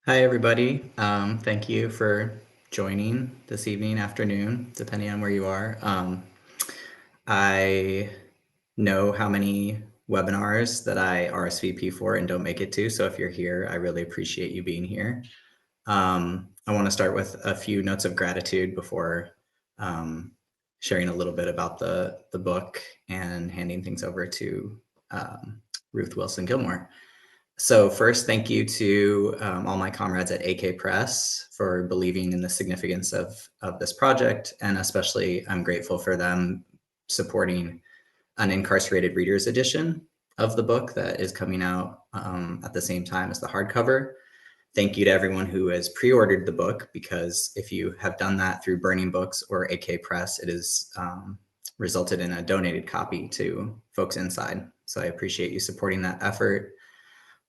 Hi, everybody. Thank you for joining this evening, afternoon, depending on where you are. I know how many webinars that I RSVP for and don't make it to. So if you're here, I really appreciate you being here. I want to start with a few notes of gratitude before sharing a little bit about the book and handing things over to Ruth Wilson Gilmore. So first, thank you to all my comrades at AK Press for believing in the significance of this project. And especially, I'm grateful for them supporting an incarcerated readers edition of the book that is coming out at the same time as the hardcover. Thank you to everyone who has pre-ordered the book, because if you have done that through Burning Books or AK Press, it has resulted in a donated copy to folks inside. So I appreciate you supporting that effort.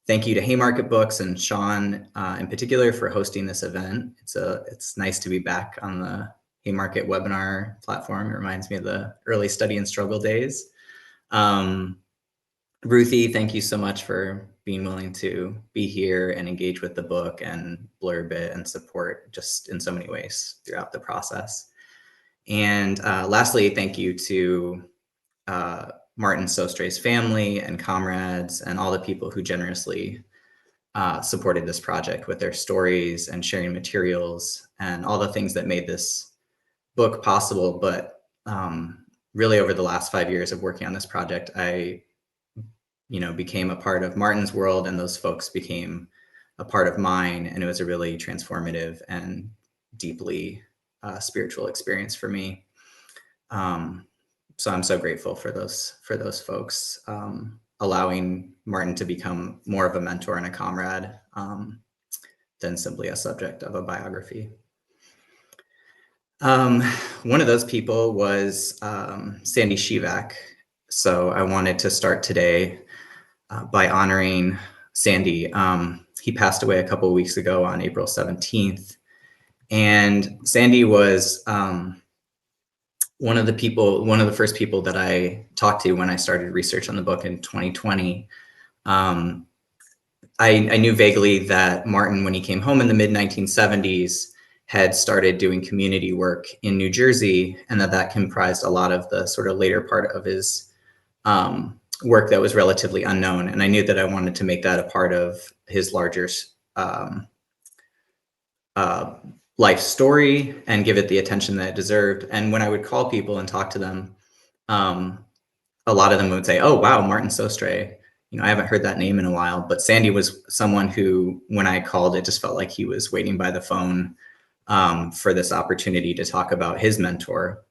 Thank you to Haymarket Books and Sean in particular for hosting this event. It's nice to be back on the Haymarket webinar platform. It reminds me of the early study and struggle days. Ruthie, thank you so much for being willing to be here and engage with the book and blurb it and support just in so many ways throughout the process. And lastly, thank you to Martin Sostre's family and comrades and all the people who generously supported this project with their stories and sharing materials and all the things that made this book possible. But really over the last 5 years of working on this project, I became a part of Martin's world, and those folks became a part of mine. And it was a really transformative and deeply spiritual experience for me. So I'm so grateful for those folks, allowing Martin to become more of a mentor and a comrade than simply a subject of a biography. One of those people was Sandy Shivak. So I wanted to start today by honoring Sandy. He passed away a couple of weeks ago on April 17th. And Sandy was one of the first people that I talked to when I started research on the book in 2020. I knew vaguely that Martin, when he came home in the mid-1970s, had started doing community work in New Jersey, and that comprised a lot of the sort of later part of his work that was relatively unknown. And I knew that I wanted to make that a part of his larger life story and give it the attention that it deserved. And when I would call people and talk to them, a lot of them would say, "Oh, wow, Martin Sostre. I haven't heard that name in a while." But Sandy was someone who, when I called, it just felt like he was waiting by the phone for this opportunity to talk about his mentor.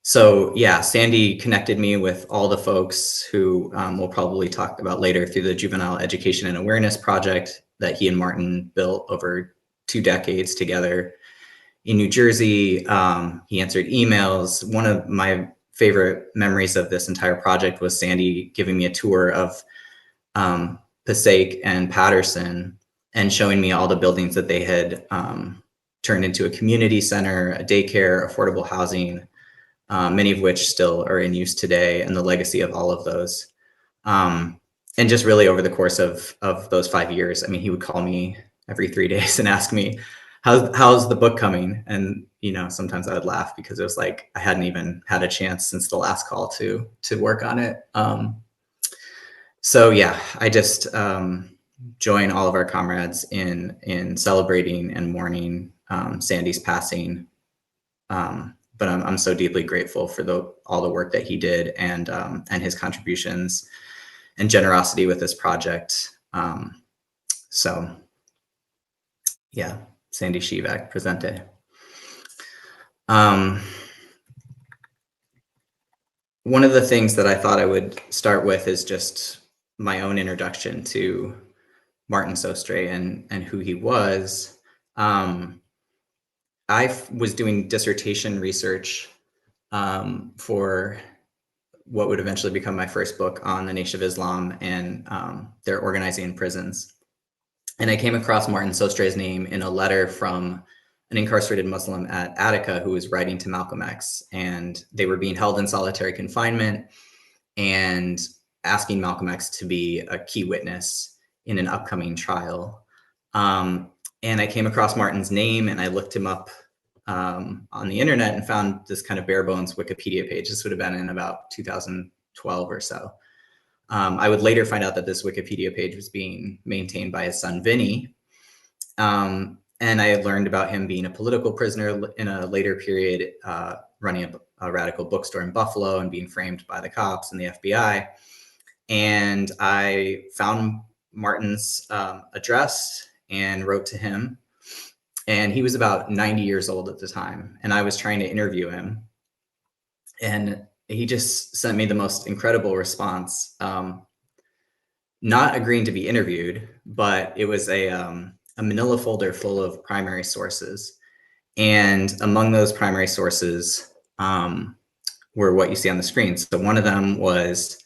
So yeah, Sandy connected me with all the folks who we'll probably talk about later through the Juvenile Education and Awareness Project that he and Martin built over 2 decades together in New Jersey. He answered emails. One of my favorite memories of this entire project was Sandy giving me a tour of Passaic and Patterson and showing me all the buildings that they had turned into a community center, a daycare, affordable housing, many of which still are in use today, and the legacy of all of those. And just really over the course of those 5 years, I mean, he would call me every 3 days and ask me, how's the book coming? And, sometimes I would laugh because it was like, I hadn't even had a chance since the last call to work on it. So yeah, I just join all of our comrades in celebrating and mourning Sandy's passing. But I'm so deeply grateful for all the work that he did and his contributions and generosity with this project. So yeah, Sandy Shivak, presente. One of the things that I thought I would start with is just my own introduction to Martin Sostre and who he was. I was doing dissertation research for what would eventually become my first book on the Nation of Islam and their organizing in prisons. And I came across Martin Sostre's name in a letter from an incarcerated Muslim at Attica who was writing to Malcolm X, and they were being held in solitary confinement and asking Malcolm X to be a key witness in an upcoming trial. And I came across Martin's name and I looked him up on the internet and found this kind of bare bones Wikipedia page. This would have been in about 2012 or so. I would later find out that this Wikipedia page was being maintained by his son, Vinny. And I had learned about him being a political prisoner in a later period, running a radical bookstore in Buffalo and being framed by the cops and the FBI. And I found Martin's address and wrote to him. And he was about 90 years old at the time. And I was trying to interview him. And he just sent me the most incredible response, not agreeing to be interviewed, but it was a manila folder full of primary sources. And among those primary sources were what you see on the screen. So one of them was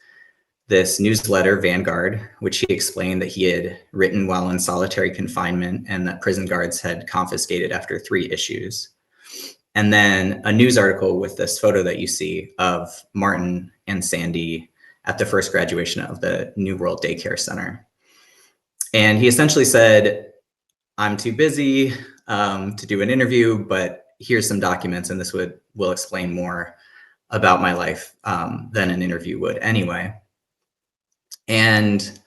this newsletter, Vanguard, which he explained that he had written while in solitary confinement and that prison guards had confiscated after 3 issues. And then a news article with this photo that you see of Martin and Sandy at the first graduation of the New World Daycare Center. And he essentially said, I'm too busy to do an interview, but here's some documents and this will explain more about my life than an interview would anyway. And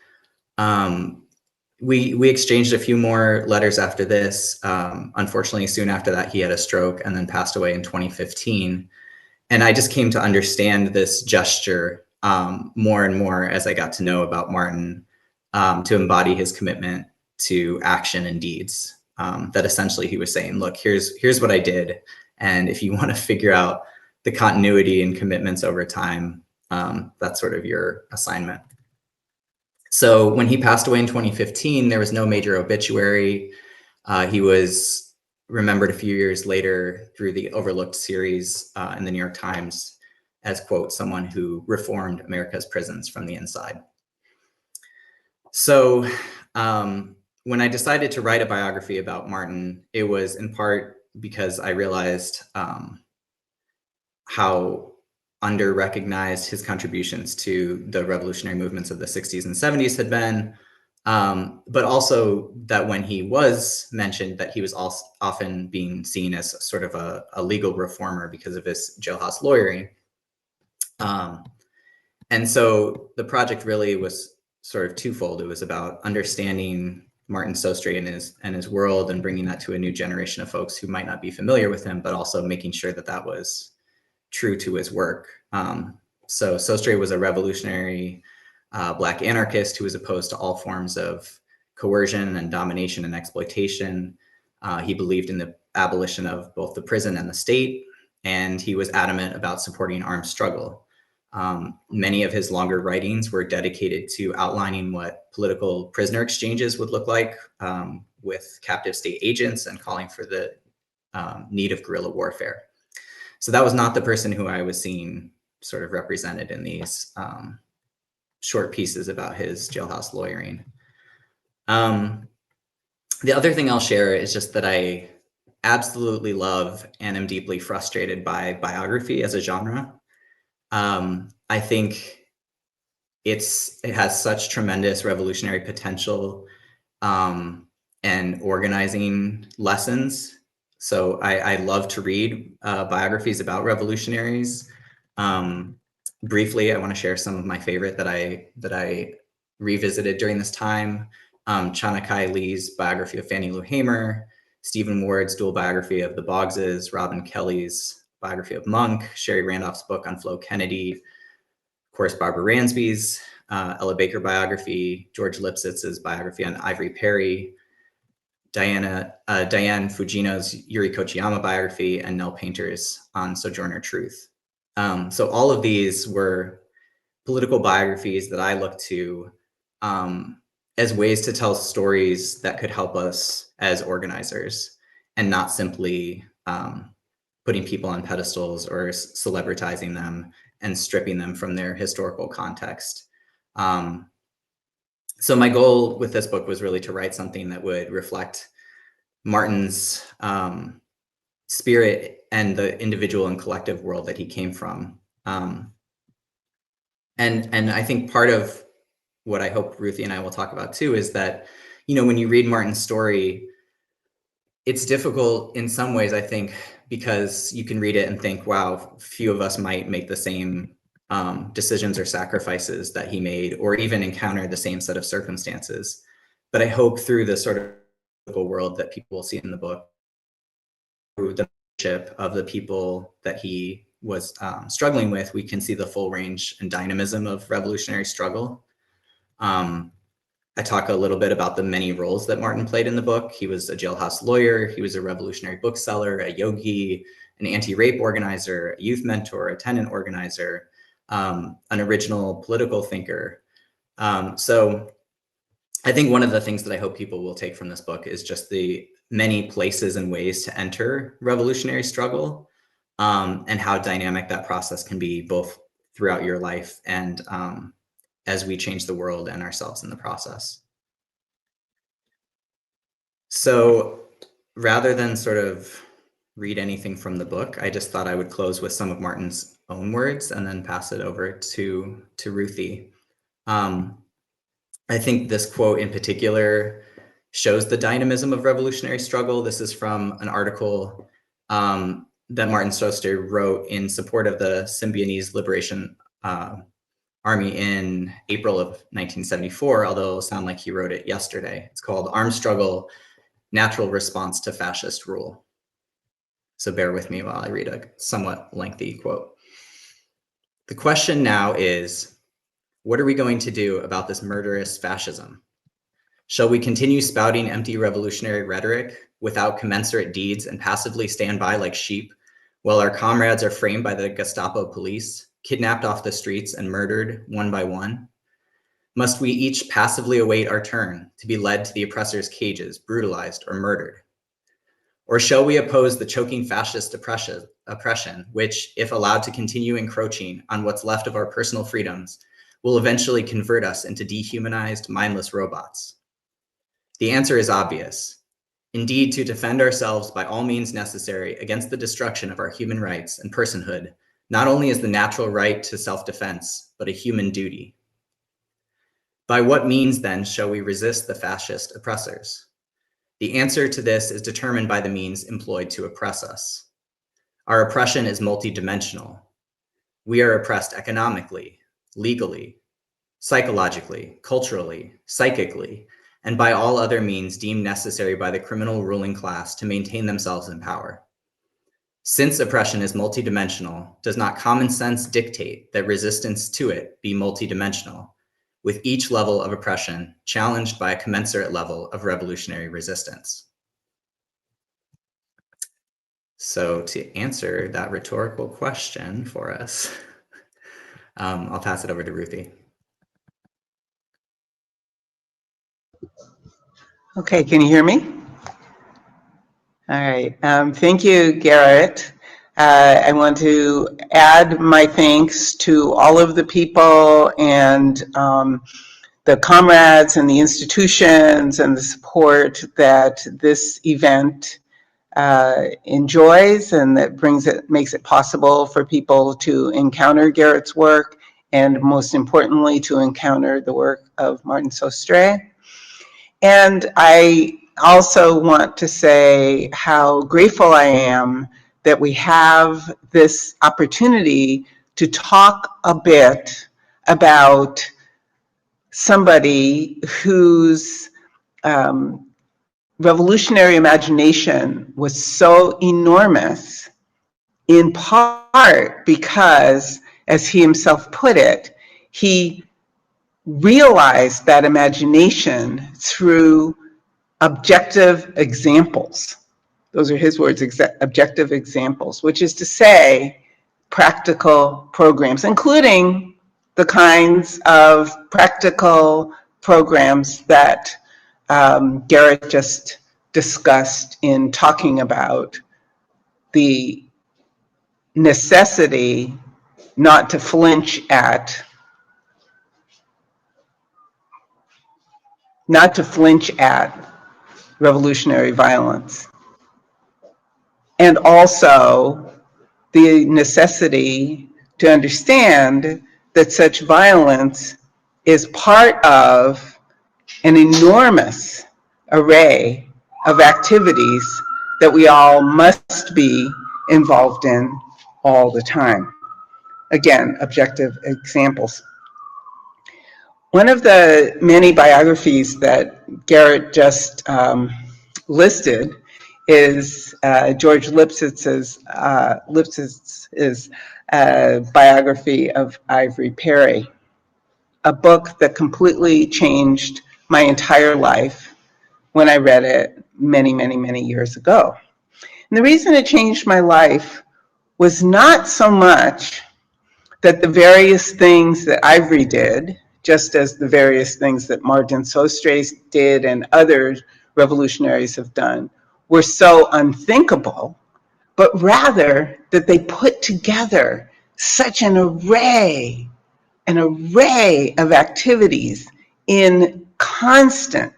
we exchanged a few more letters after this. Unfortunately, soon after that, he had a stroke and then passed away in 2015. And I just came to understand this gesture more and more as I got to know about Martin, to embody his commitment to action and deeds. That essentially he was saying, look, here's what I did. And if you want to figure out the continuity and commitments over time, that's sort of your assignment. So when he passed away in 2015, there was no major obituary. He was remembered a few years later through the Overlooked series in the New York Times as, quote, someone who reformed America's prisons from the inside. So when I decided to write a biography about Martin, it was in part because I realized how under-recognized his contributions to the revolutionary movements of the 60s and 70s had been, but also that when he was mentioned, that he was also often being seen as sort of a legal reformer because of his jailhouse lawyering. And so the project really was sort of twofold. It was about understanding Martin Sostre and his world and bringing that to a new generation of folks who might not be familiar with him, but also making sure that that was true to his work. So Sostre was a revolutionary Black anarchist who was opposed to all forms of coercion and domination and exploitation. He believed in the abolition of both the prison and the state, and he was adamant about supporting armed struggle. Many of his longer writings were dedicated to outlining what political prisoner exchanges would look like with captive state agents and calling for the need of guerrilla warfare. So that was not the person who I was seeing sort of represented in these short pieces about his jailhouse lawyering. The other thing I'll share is just that I absolutely love and am deeply frustrated by biography as a genre. I think it has such tremendous revolutionary potential and organizing lessons. So I love to read biographies about revolutionaries. Briefly, I want to share some of my favorite that I revisited during this time. Chana Kai Lee's biography of Fannie Lou Hamer, Stephen Ward's dual biography of the Boggses, Robin Kelly's biography of Monk, Sherry Randolph's book on Flo Kennedy, of course, Barbara Ransby's Ella Baker biography, George Lipsitz's biography on Ivory Perry, Diane Fujino's Yuri Kochiyama biography, and Nell Painter's on Sojourner Truth. So all of these were political biographies that I looked to as ways to tell stories that could help us as organizers and not simply putting people on pedestals or celebritizing them and stripping them from their historical context. So my goal with this book was really to write something that would reflect Martin's spirit and the individual and collective world that he came from. And I think part of what I hope Ruthie and I will talk about too is that, when you read Martin's story, it's difficult in some ways, I think, because you can read it and think, wow, few of us might make the same decisions or sacrifices that he made, or even encounter the same set of circumstances. But I hope through the sort of world that people will see in the book, through the leadership of the people that he was struggling with, we can see the full range and dynamism of revolutionary struggle. I talk a little bit about the many roles that Martin played in the book. He was a jailhouse lawyer, he was a revolutionary bookseller, a yogi, an anti-rape organizer, a youth mentor, a tenant organizer, an original political thinker. So I think one of the things that I hope people will take from this book is just the many places and ways to enter revolutionary struggle, and how dynamic that process can be, both throughout your life and as we change the world and ourselves in the process. So rather than sort of read anything from the book, I just thought I would close with some of Martin's own words and then pass it over to Ruthie. I think this quote in particular shows the dynamism of revolutionary struggle. This is from an article that Martin Sostre wrote in support of the Symbionese Liberation Army in April of 1974, although it'll sound like he wrote it yesterday. It's called Armed Struggle, Natural Response to Fascist Rule. So bear with me while I read a somewhat lengthy quote. The question now is, what are we going to do about this murderous fascism? Shall we continue spouting empty revolutionary rhetoric without commensurate deeds and passively stand by like sheep while our comrades are framed by the Gestapo police, kidnapped off the streets and murdered one by one? Must we each passively await our turn to be led to the oppressor's cages, brutalized or murdered? Or shall we oppose the choking fascist oppression, which, if allowed to continue encroaching on what's left of our personal freedoms, will eventually convert us into dehumanized, mindless robots? The answer is obvious. Indeed, to defend ourselves by all means necessary against the destruction of our human rights and personhood not only is the natural right to self-defense, but a human duty. By what means, then, shall we resist the fascist oppressors? The answer to this is determined by the means employed to oppress us. Our oppression is multidimensional. We are oppressed economically, legally, psychologically, culturally, psychically, and by all other means deemed necessary by the criminal ruling class to maintain themselves in power. Since oppression is multidimensional, does not common sense dictate that resistance to it be multidimensional, with each level of oppression challenged by a commensurate level of revolutionary resistance? So to answer that rhetorical question for us, I'll pass it over to Ruthie. Okay, can you hear me? All right, thank you, Garrett. I want to add my thanks to all of the people and the comrades and the institutions and the support that this event enjoys, and that makes it possible for people to encounter Garrett's work, and most importantly, to encounter the work of Martin Sostre. And I also want to say how grateful I am that we have this opportunity to talk a bit about somebody whose revolutionary imagination was so enormous, in part because, as he himself put it, he realized that imagination through objective examples. Those are his words, objective examples, which is to say practical programs, including the kinds of practical programs that Garrett just discussed in talking about the necessity not to flinch at revolutionary violence, and also the necessity to understand that such violence is part of an enormous array of activities that we all must be involved in all the time. Again, objective examples. One of the many biographies that Garrett just listed is George Lipsitz's biography of Ivory Perry, a book that completely changed my entire life when I read it many, many, many years ago. And the reason it changed my life was not so much that the various things that Ivory did, just as the various things that Martin Sostre did and other revolutionaries have done, were so unthinkable, but rather that they put together such an array of activities in constant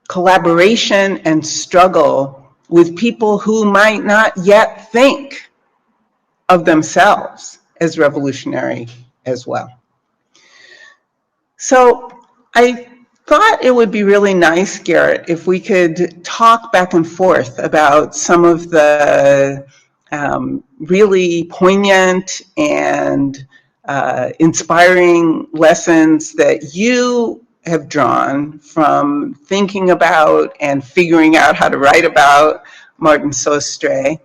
collaboration and struggle with people who might not yet think of themselves as revolutionary as well. So I thought it would be really nice, Garrett, if we could talk back and forth about some of the really poignant and inspiring lessons that you have drawn from thinking about and figuring out how to write about Martin Sostre.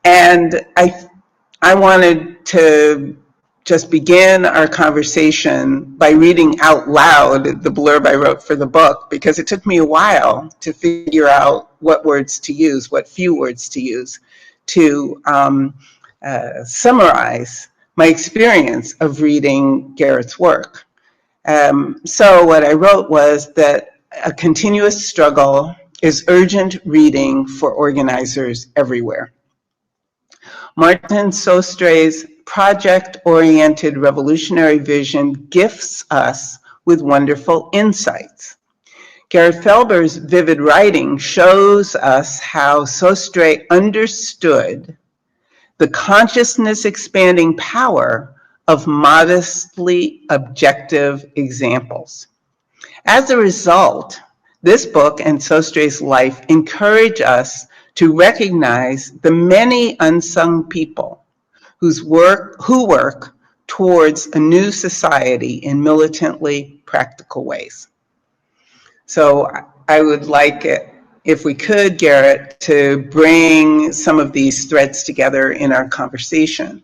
And I wanted to just begin our conversation by reading out loud the blurb I wrote for the book, because it took me a while to figure out what words to use, what few words to use, to summarize my experience of reading Garrett's work. So what I wrote was that a continuous struggle is urgent reading for organizers everywhere. Martin Sostre's project-oriented revolutionary vision gifts us with wonderful insights. Garrett Felber's vivid writing shows us how Sostre understood the consciousness-expanding power of modestly objective examples. As a result, this book and Sostre's life encourage us to recognize the many unsung people who work towards a new society in militantly practical ways. So I would like it, if we could, Garrett, to bring some of these threads together in our conversation.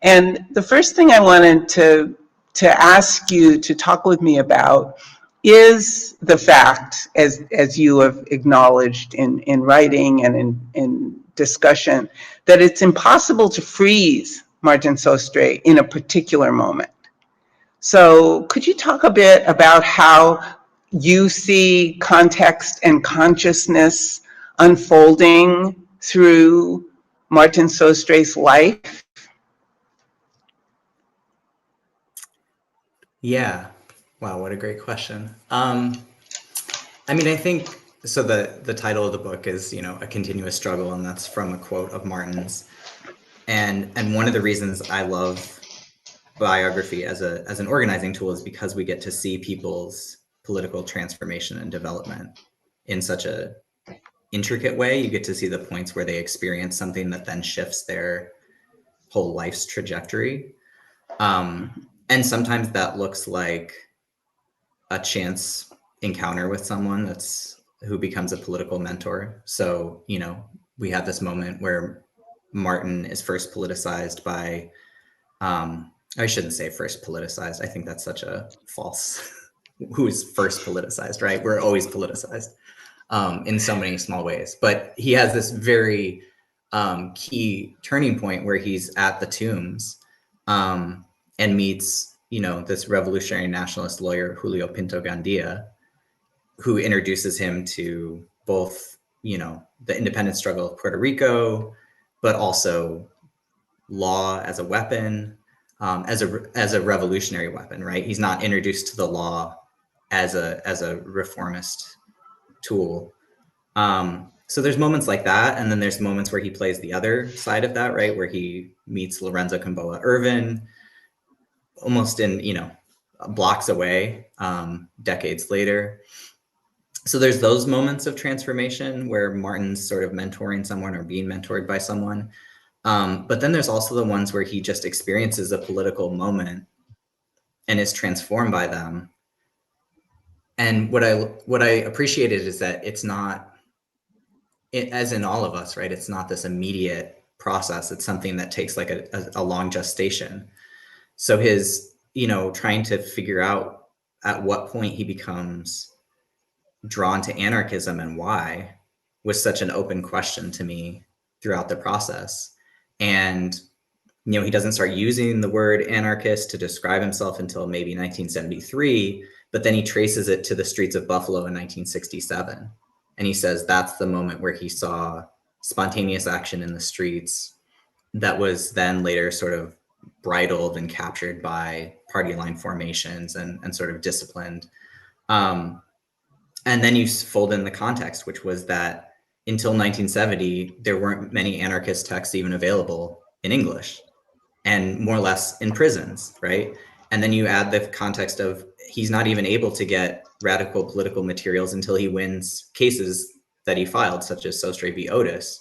And the first thing I wanted to ask you to talk with me about is the fact, as you have acknowledged in writing and in discussion, that it's impossible to freeze Martin Sostre in a particular moment. So could you talk a bit about how you see context and consciousness unfolding through Martin Sostre's life? Yeah. Wow, what a great question. I mean, I think, so the title of the book is, A Continuous Struggle, and that's from a quote of Martin's. And one of the reasons I love biography as an organizing tool is because we get to see people's political transformation and development in such a intricate way. You get to see the points where they experience something that then shifts their whole life's trajectory. And sometimes that looks like a chance encounter with someone who becomes a political mentor. So, we have this moment where Martin is first politicized by, I shouldn't say first politicized. I think that's such a false, who's first politicized, right? We're always politicized in so many small ways. But he has this very key turning point where he's at the Tombs and meets, this revolutionary nationalist lawyer, Julio Pinto Gandia, who introduces him to both, the independence struggle of Puerto Rico, but also law as a weapon, as a revolutionary weapon, right? He's not introduced to the law as a reformist tool. So there's moments like that, and then there's moments where he plays the other side of that, right? Where he meets Lorenzo Gamboa Irvin, almost in, blocks away, decades later. So there's those moments of transformation where Martin's sort of mentoring someone or being mentored by someone. But then there's also the ones where he just experiences a political moment and is transformed by them. And what I appreciated is that it's not, as in all of us, right? It's not this immediate process. It's something that takes like a long gestation. So his, trying to figure out at what point he becomes drawn to anarchism and why was such an open question to me throughout the process. And, he doesn't start using the word anarchist to describe himself until maybe 1973, but then he traces it to the streets of Buffalo in 1967. And he says that's the moment where he saw spontaneous action in the streets that was then later sort of bridled and captured by party line formations and sort of disciplined. And then you fold in the context, which was that until 1970, there weren't many anarchist texts even available in English, and more or less in prisons, right? And then you add the context of he's not even able to get radical political materials until he wins cases that he filed, such as Sostre v. Otis.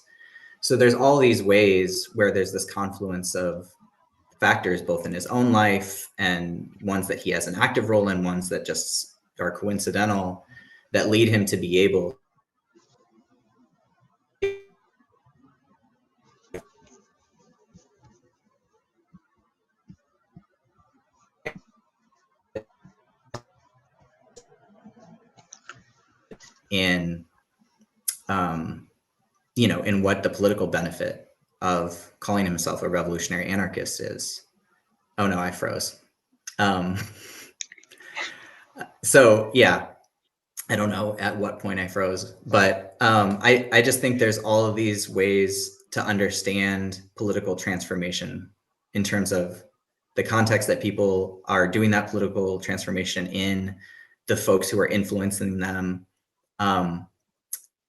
So there's all these ways where there's this confluence of factors, both in his own life and ones that he has an active role in, ones that just are coincidental, that lead him to be able in, in what the political benefit of calling himself a revolutionary anarchist is. Oh no, I froze. So yeah, I don't know at what point I froze, but I just think there's all of these ways to understand political transformation in terms of the context that people are doing that political transformation in, the folks who are influencing them.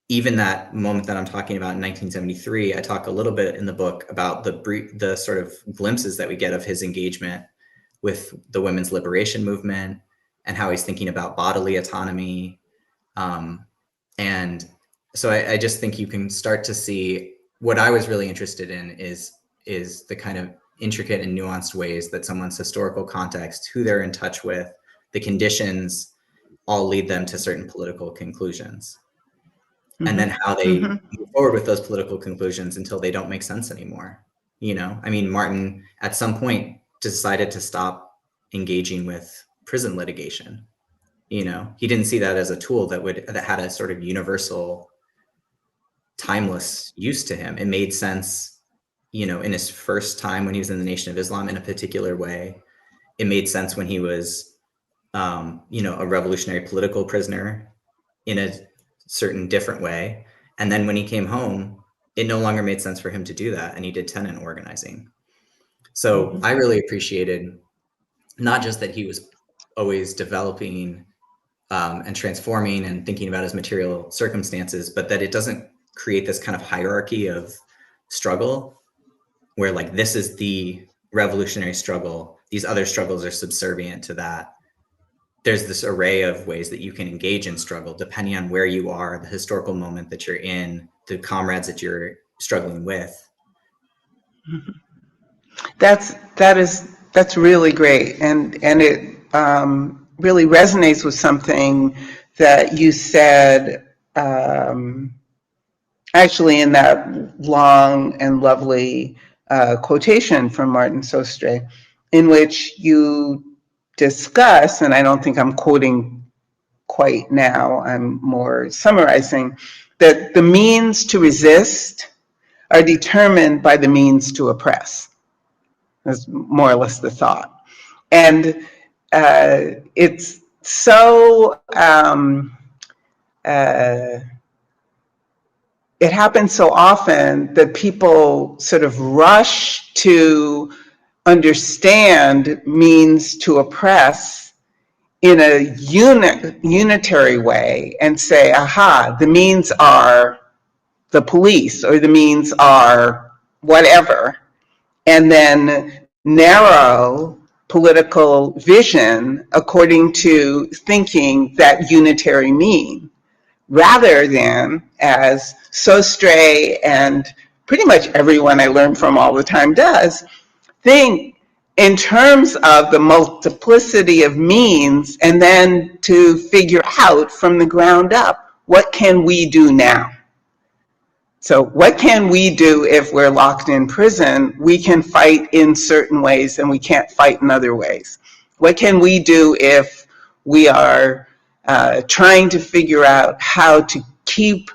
Even that moment that I'm talking about in 1973, I talk a little bit in the book about the sort of glimpses that we get of his engagement with the women's liberation movement and how he's thinking about bodily autonomy. And so I just think you can start to see what I was really interested in is the kind of intricate and nuanced ways that someone's historical context, who they're in touch with, the conditions all lead them to certain political conclusions. Mm-hmm. And then how they move forward with those political conclusions until they don't make sense anymore. I mean, Martin at some point decided to stop engaging with prison litigation. He didn't see that as a tool that had a sort of universal, timeless use to him. It made sense, in his first time when he was in the Nation of Islam in a particular way. It made sense when he was, a revolutionary political prisoner in a certain different way. And then when he came home, it no longer made sense for him to do that. And he did tenant organizing. So I really appreciated not just that he was always developing and transforming and thinking about his material circumstances, but that it doesn't create this kind of hierarchy of struggle where like, this is the revolutionary struggle. These other struggles are subservient to that. There's this array of ways that you can engage in struggle depending on where you are, the historical moment that you're in, the comrades that you're struggling with. That's really great, and it really resonates with something that you said actually in that long and lovely quotation from Martin Sostre, in which you discuss, and I don't think I'm quoting quite now, I'm more summarizing, that the means to resist are determined by the means to oppress. That's more or less the thought. And it's so, it happens so often that people sort of rush to understand means to oppress in a unitary way and say, aha, the means are the police or the means are whatever, and then narrow political vision according to thinking that unitary mean. rather than, as Sostre and pretty much everyone I learn from all the time does, think in terms of the multiplicity of means, and then to figure out from the ground up, what can we do now? So what can we do if we're locked in prison? We can fight in certain ways and we can't fight in other ways. What can we do if we are trying to figure out how to keep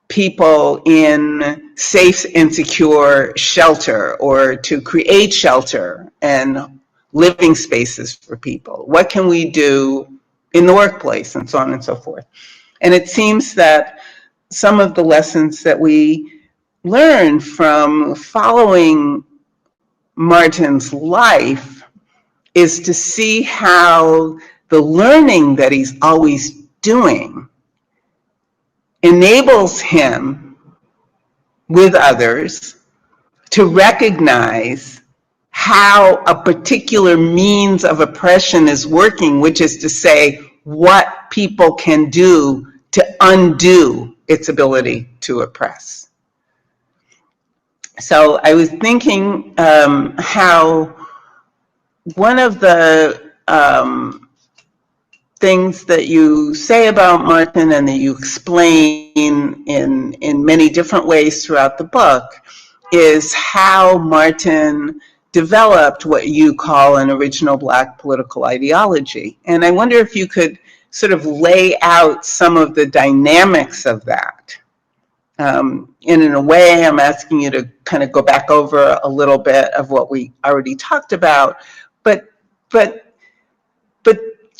people in safe and secure shelter, or to create shelter and living spaces for people? What can we do in the workplace, and so on and so forth? And it seems that some of the lessons that we learn from following Martin's life is to see how the learning that he's always doing enables him with others to recognize how a particular means of oppression is working, which is to say, what people can do to undo its ability to oppress. So I was thinking how one of the things that you say about Martin and that you explain in many different ways throughout the book is how Martin developed what you call an original Black political ideology. And I wonder if you could sort of lay out some of the dynamics of that. And in a way, I'm asking you to kind of go back over a little bit of what we already talked about, but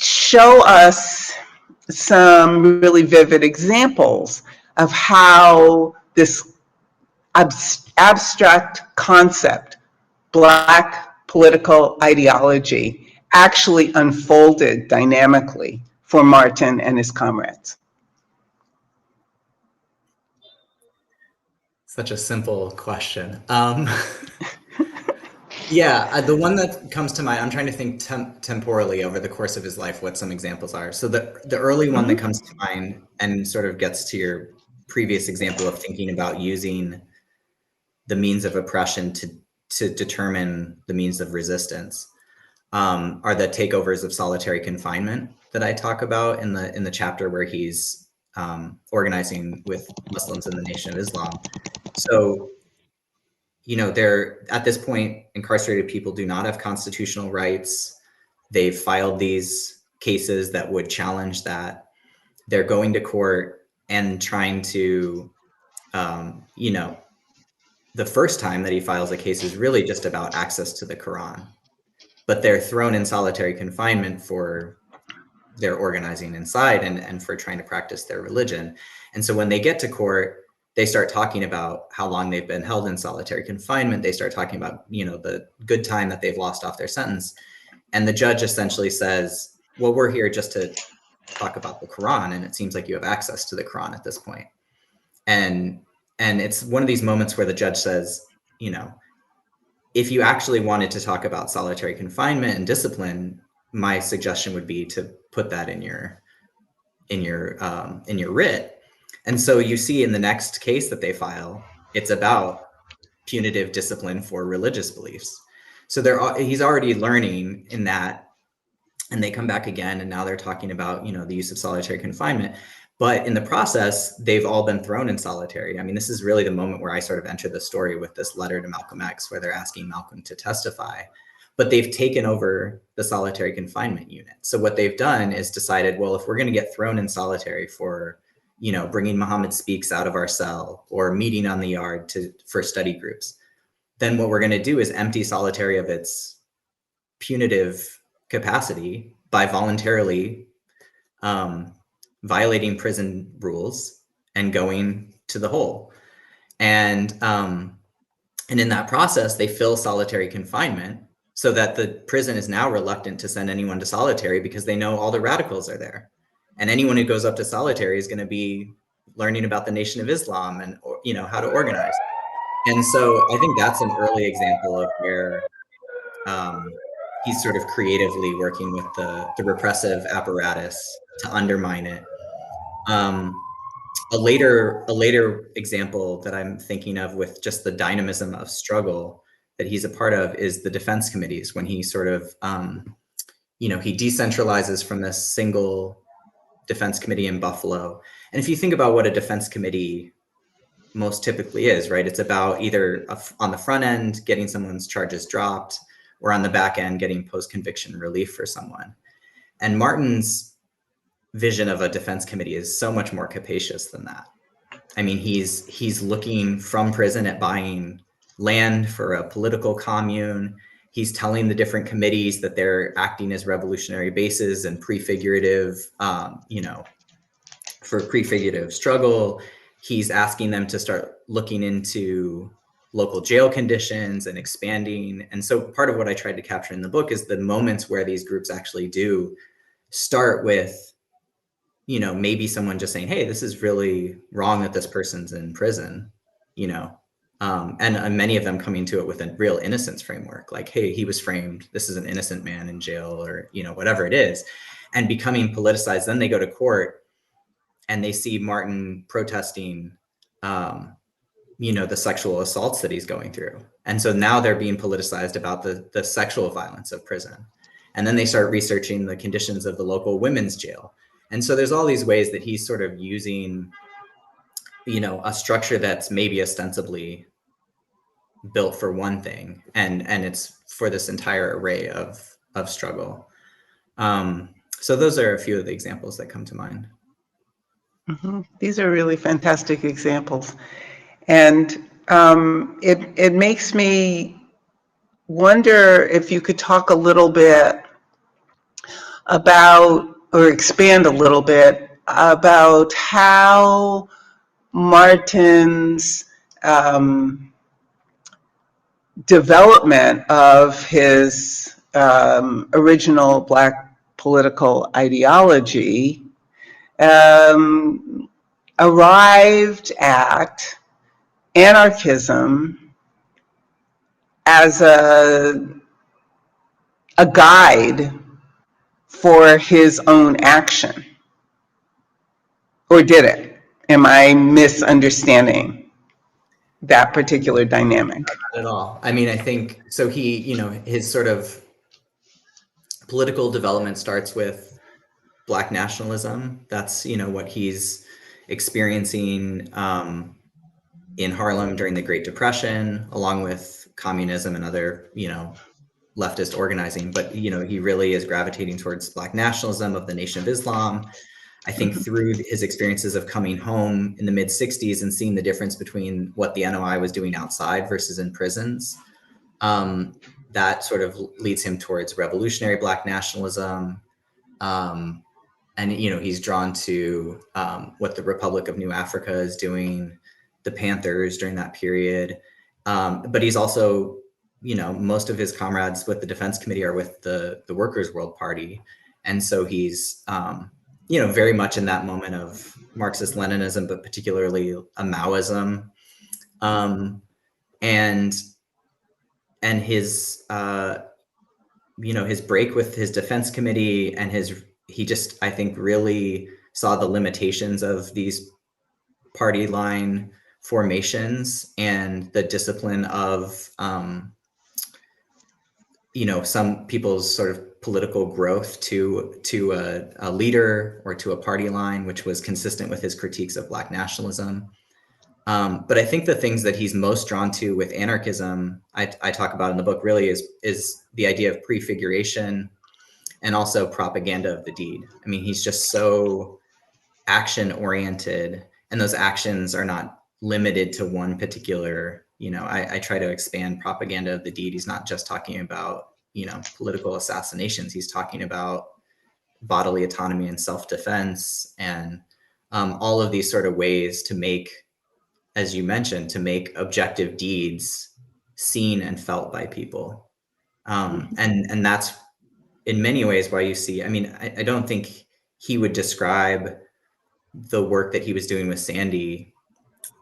show us some really vivid examples of how this abstract concept, Black political ideology, actually unfolded dynamically for Martin and his comrades. Such a simple question. Yeah, the one that comes to mind, I'm trying to think temporally over the course of his life, what some examples are. So the early one that comes to mind and sort of gets to your previous example of thinking about using the means of oppression to determine the means of resistance are the takeovers of solitary confinement that I talk about in the chapter where he's organizing with Muslims in the Nation of Islam. So, you know, they're at this point, incarcerated people do not have constitutional rights. They've filed these cases that would challenge that. They're going to court and trying to, you know, the first time that he files a case is really just about access to the Quran, but they're thrown in solitary confinement for their organizing inside and for trying to practice their religion. And so when they get to court, they start talking about how long they've been held in solitary confinement. They start talking about, you know, the good time that they've lost off their sentence. And the judge essentially says, well, we're here just to talk about the Quran, and it seems like you have access to the Quran at this point. And it's one of these moments where the judge says, you know, if you actually wanted to talk about solitary confinement and discipline, my suggestion would be to put that in your writ. And so you see in the next case that they file, it's about punitive discipline for religious beliefs. So he's already learning in that, and they come back again, and now they're talking about, you know, the use of solitary confinement. But in the process, they've all been thrown in solitary. I mean, this is really the moment where I sort of enter the story with this letter to Malcolm X, where they're asking Malcolm to testify. But they've taken over the solitary confinement unit. So what they've done is decided, well, if we're going to get thrown in solitary for, you know, bringing Muhammad Speaks out of our cell or meeting on the yard for study groups, then what we're going to do is empty solitary of its punitive capacity by voluntarily violating prison rules and going to the hole. And in that process, they fill solitary confinement so that the prison is now reluctant to send anyone to solitary because they know all the radicals are there. And anyone who goes up to solitary is going to be learning about the Nation of Islam and, you know, how to organize. And so I think that's an early example of where he's sort of creatively working with the repressive apparatus to undermine it. a later example that I'm thinking of with just the dynamism of struggle that he's a part of is the defense committees, when he sort of, he decentralizes from this single defense committee in Buffalo. And if you think about what a defense committee most typically is, right, it's about either on the front end, getting someone's charges dropped, or on the back end, getting post-conviction relief for someone. And Martin's vision of a defense committee is so much more capacious than that. I mean, he's looking from prison at buying land for a political commune. He's telling the different committees that they're acting as revolutionary bases and prefigurative, for prefigurative struggle. He's asking them to start looking into local jail conditions and expanding. And so part of what I tried to capture in the book is the moments where these groups actually do start with, maybe someone just saying, hey, this is really wrong that this person's in prison, and many of them coming to it with a real innocence framework, like, hey, he was framed, this is an innocent man in jail, or, whatever it is, and becoming politicized. Then they go to court and they see Martin protesting, the sexual assaults that he's going through. And so now they're being politicized about the sexual violence of prison. And then they start researching the conditions of the local women's jail. And so there's all these ways that he's sort of using, a structure that's maybe ostensibly built for one thing, and it's for this entire array of struggle. So those are a few of the examples that come to mind. Mm-hmm. These are really fantastic examples. And it makes me wonder if you could talk a little bit about, or expand a little bit about how Martin's development of his original Black political ideology arrived at anarchism as a guide for his own action. Or did it? Am I misunderstanding that particular dynamic? Not at all. I mean, I think, so he, his sort of political development starts with Black nationalism. That's, what he's experiencing in Harlem during the Great Depression, along with communism and other, leftist organizing. But, he really is gravitating towards Black nationalism of the Nation of Islam. I think through his experiences of coming home in the mid 60s and seeing the difference between what the NOI was doing outside versus in prisons, that sort of leads him towards revolutionary Black nationalism. And, he's drawn to what the Republic of New Africa is doing, the Panthers during that period. But he's also, most of his comrades with the Defense Committee are with the Workers' World Party. And so he's, very much in that moment of Marxist-Leninism, but particularly a Maoism. And his, his break with his Defense Committee and he just, I think, really saw the limitations of these party line formations and the discipline of, some people's sort of political growth to a leader or to a party line, which was consistent with his critiques of Black nationalism. But I think the things that he's most drawn to with anarchism, I talk about in the book, really is the idea of prefiguration and also propaganda of the deed. I mean, he's just so action oriented, and those actions are not limited to one particular, I try to expand propaganda of the deed. He's not just talking about, political assassinations. He's talking about bodily autonomy and self-defense and all of these sort of ways to make, as you mentioned, to make objective deeds seen and felt by people. And that's in many ways why you see, I don't think he would describe the work that he was doing with Sandy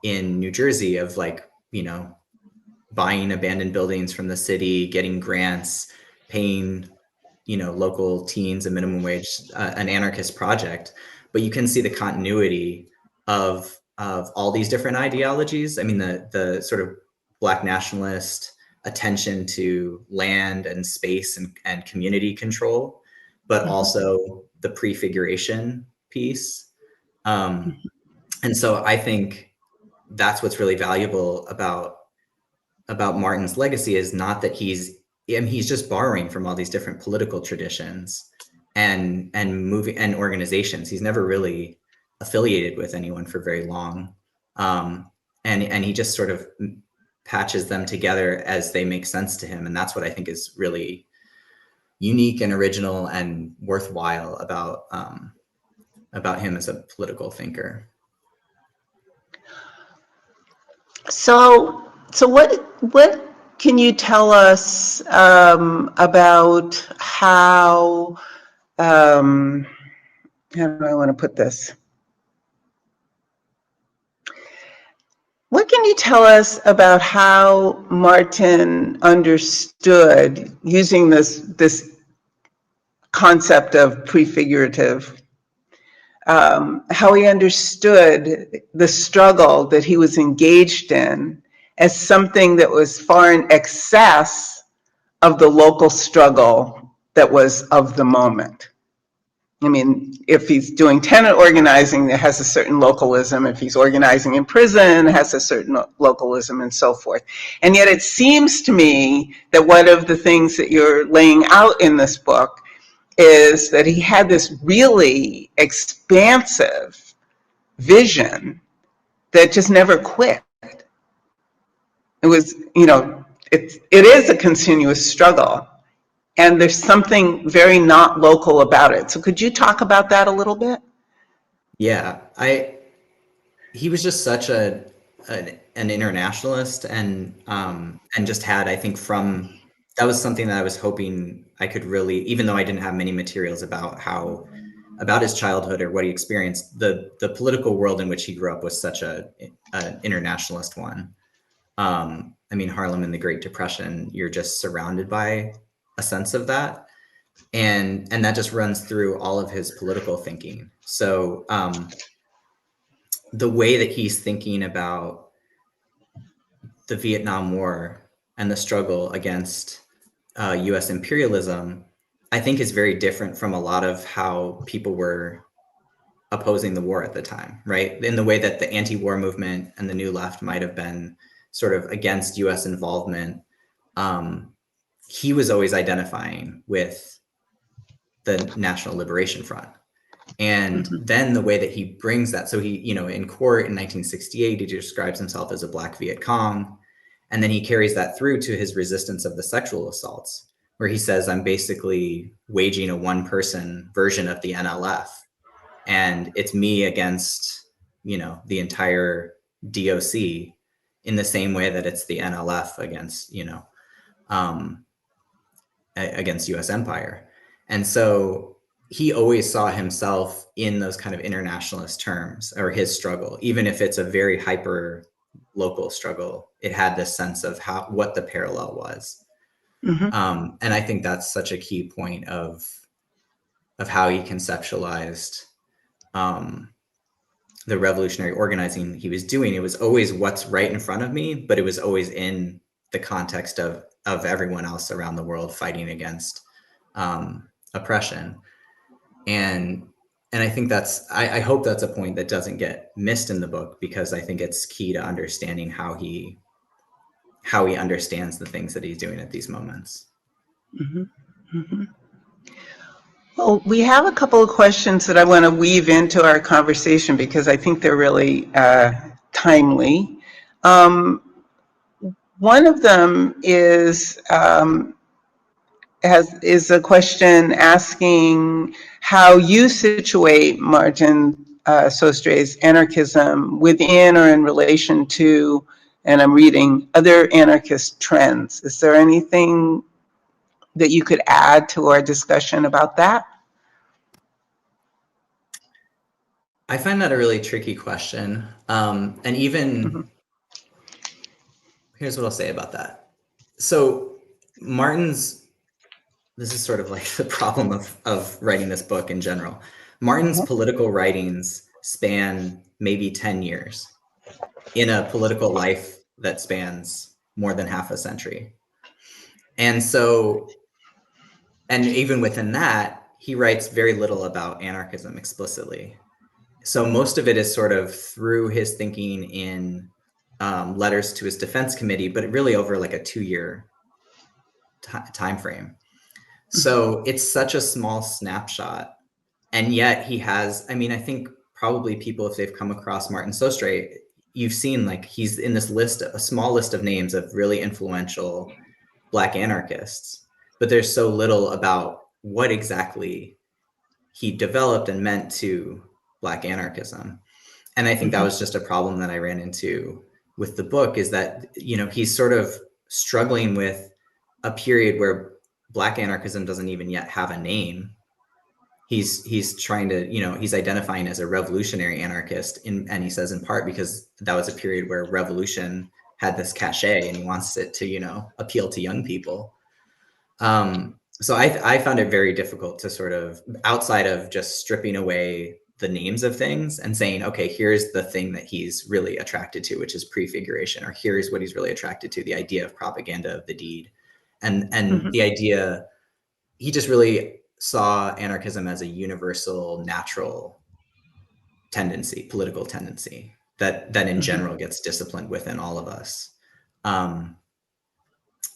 in New Jersey of buying abandoned buildings from the city, getting grants, paying, local teens a minimum wage, an anarchist project. But you can see the continuity of all these different ideologies. I mean, the sort of Black nationalist attention to land and space and community control, but also the prefiguration piece. And so I think that's what's really valuable about Martin's legacy, is not that he's just borrowing from all these different political traditions and moving and organizations. He's never really affiliated with anyone for very long. And he just sort of patches them together as they make sense to him. And that's what I think is really unique and original and worthwhile about him as a political thinker. So what can you tell us about how do I want to put this? What can you tell us about how Martin understood, using this concept of prefigurative, how he understood the struggle that he was engaged in as something that was far in excess of the local struggle that was of the moment? I mean, if he's doing tenant organizing, it has a certain localism. If he's organizing in prison, it has a certain localism, and so forth. And yet it seems to me that one of the things that you're laying out in this book is that he had this really expansive vision that just never quit. It was, it is a continuous struggle. And there's something very not local about it. So could you talk about that a little bit? Yeah, he was just such an internationalist, and just had, I think, that was something that I was hoping I could really, even though I didn't have many materials about his childhood or what he experienced, the political world in which he grew up was such an internationalist one. I mean, Harlem in the Great Depression, you're just surrounded by a sense of that, and that just runs through all of his political thinking. So the way that he's thinking about the Vietnam War and the struggle against US imperialism, I think, is very different from a lot of how people were opposing the war at the time, right? In the way that the anti-war movement and the New Left might have been sort of against US involvement, he was always identifying with the National Liberation Front. And then the way that he brings that, so he, in court in 1968, he describes himself as a Black Viet Cong. And then he carries that through to his resistance of the sexual assaults, where he says, I'm basically waging a one-person version of the NLF. And it's me against, the entire DOC, in the same way that it's the NLF against, against US empire. And so he always saw himself in those kind of internationalist terms, or his struggle, even if it's a very hyper local struggle, it had this sense of what the parallel was. And I think that's such a key point of how he conceptualized the revolutionary organizing he was doing. It was always what's right in front of me, but it was always in the context of everyone else around the world fighting against oppression. And I think I hope that's a point that doesn't get missed in the book, because I think it's key to understanding how he understands the things that he's doing at these moments. Well, we have a couple of questions that I want to weave into our conversation because I think they're really timely. One of them is a question asking how you situate Martin Sostre's anarchism within or in relation to, and I'm reading, other anarchist trends. Is there anything that you could add to our discussion about that? I find that a really tricky question. And even, here's what I'll say about that. So this is sort of like the problem of writing this book in general. Martin's political writings span maybe 10 years in a political life that spans more than half a century. And so, and even within that, he writes very little about anarchism explicitly. So most of it is sort of through his thinking in letters to his defense committee, but really over like a 2-year time frame. So it's such a small snapshot. And yet he has, I mean, I think probably people, if they've come across Martin Sostre, you've seen like he's in this list, a small list of names of really influential Black anarchists, but there's so little about what exactly he developed and meant to Black anarchism. And I think that was just a problem that I ran into with the book, is that, you know, he's sort of struggling with a period where Black anarchism doesn't even yet have a name. He's trying to, you know, he's identifying as a revolutionary anarchist, and he says in part because that was a period where revolution had this cachet and he wants it to, you know, appeal to young people. So I found it very difficult to sort of, outside of just stripping away the names of things and saying, okay, here's the thing that he's really attracted to, which is prefiguration, or here's what he's really attracted to, the idea of propaganda of the deed. And the idea, he just really saw anarchism as a universal, natural tendency, political tendency that in general gets disciplined within all of us.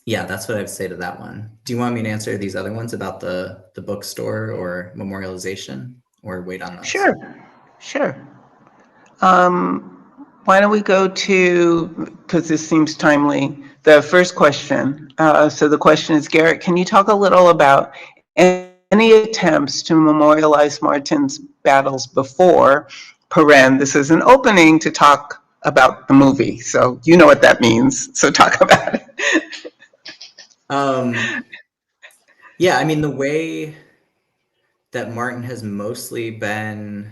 Yeah, that's what I would say to that one. Do you want me to answer these other ones about the bookstore or memorialization, or wait on those? Sure. Why don't we go to, because this seems timely, the first question. So the question is, Garrett, can you talk a little about any attempts to memorialize Martin's battles before, this is an opening to talk about the movie. So you know what that means, so talk about it. Yeah, I mean, the way that Martin has mostly been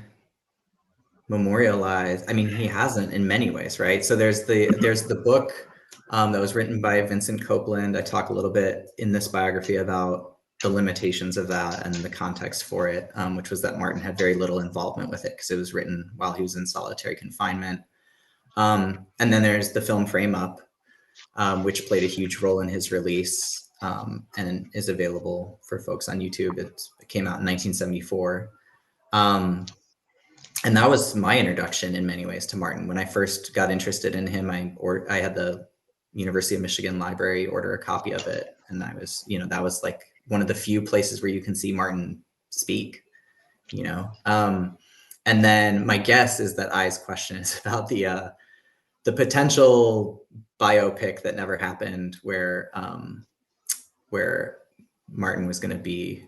memorialized, I mean, he hasn't in many ways, right? So there's the book that was written by Vincent Copeland. I talk a little bit in this biography about the limitations of that and the context for it, which was that Martin had very little involvement with it because it was written while he was in solitary confinement. And then there's the film Frame Up, which played a huge role in his release, and is available for folks on YouTube. It came out in 1974. And that was my introduction in many ways to Martin. When I first got interested in him, I had the University of Michigan library order a copy of it. And I was, you know, that was like one of the few places where you can see Martin speak, you know. And then my guess is that I's question is about the potential biopic that never happened, where Martin was going to be,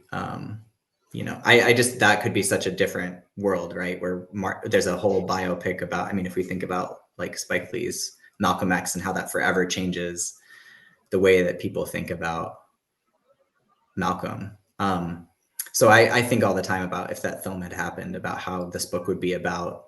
you know, I just, that could be such a different world, right? Where there's a whole biopic about, I mean, if we think about like Spike Lee's Malcolm X and how that forever changes the way that people think about Malcolm. So I think all the time about, if that film had happened, about how this book would be about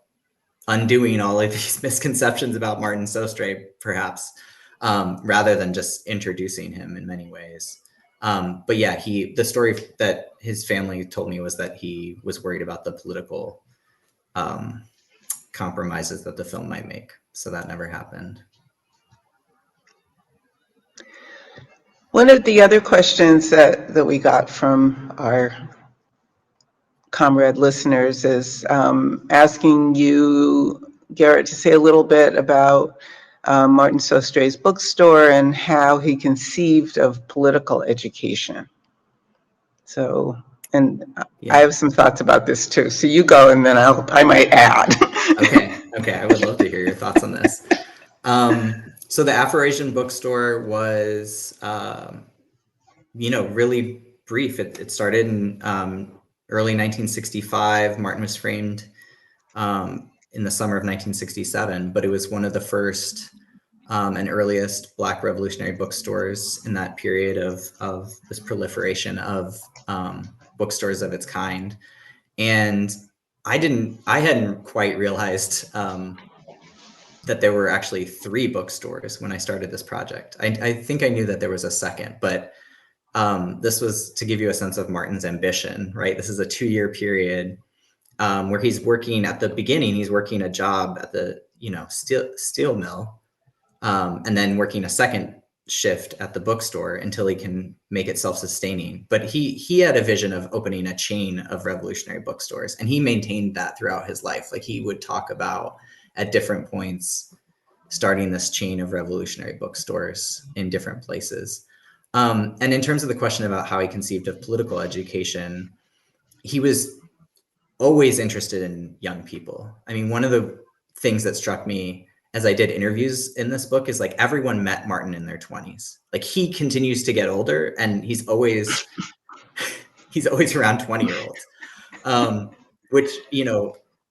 undoing all of these misconceptions about Martin Sostre, perhaps, rather than just introducing him in many ways. But yeah, the story that his family told me was that he was worried about the political compromises that the film might make. So that never happened. One of the other questions that we got from our comrade listeners is asking you, Garrett, to say a little bit about Martin Sostre's bookstore and how he conceived of political education. So, and yeah. I have some thoughts about this too. So you go, and then I might add. Okay, I would love to hear your thoughts on this. So the Afro-Asian bookstore was, you know, really brief. It started in early 1965. Martin was framed in the summer of 1967, but it was one of the first and earliest Black revolutionary bookstores in that period of this proliferation of bookstores of its kind. And I hadn't quite realized that there were actually 3 bookstores when I started this project. I think I knew that there was a second, but this was to give you a sense of Martin's ambition, right? This is a 2-year period where he's working at the beginning, he's working a job at the, steel mill, and then working a second shift at the bookstore until he can make it self-sustaining. But he had a vision of opening a chain of revolutionary bookstores, and he maintained that throughout his life. Like, he would talk about at different points starting this chain of revolutionary bookstores in different places. And in terms of the question about how he conceived of political education, he was always interested in young people. I mean, one of the things that struck me as I did interviews in this book is, like, everyone met Martin in their 20s. Like, he continues to get older, and he's always around 20-year-olds, which,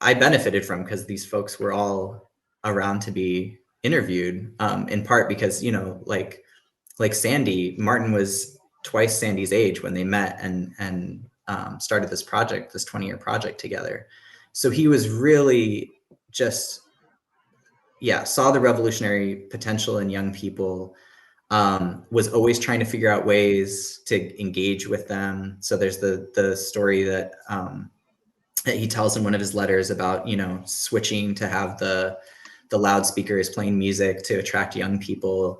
I benefited from, because these folks were all around to be interviewed, in part because, like Sandy, Martin was twice Sandy's age when they met and started this project, this 20-year project together. So he was really just, saw the revolutionary potential in young people, was always trying to figure out ways to engage with them. So there's the story that he tells in one of his letters about, switching to have the loudspeakers playing music to attract young people.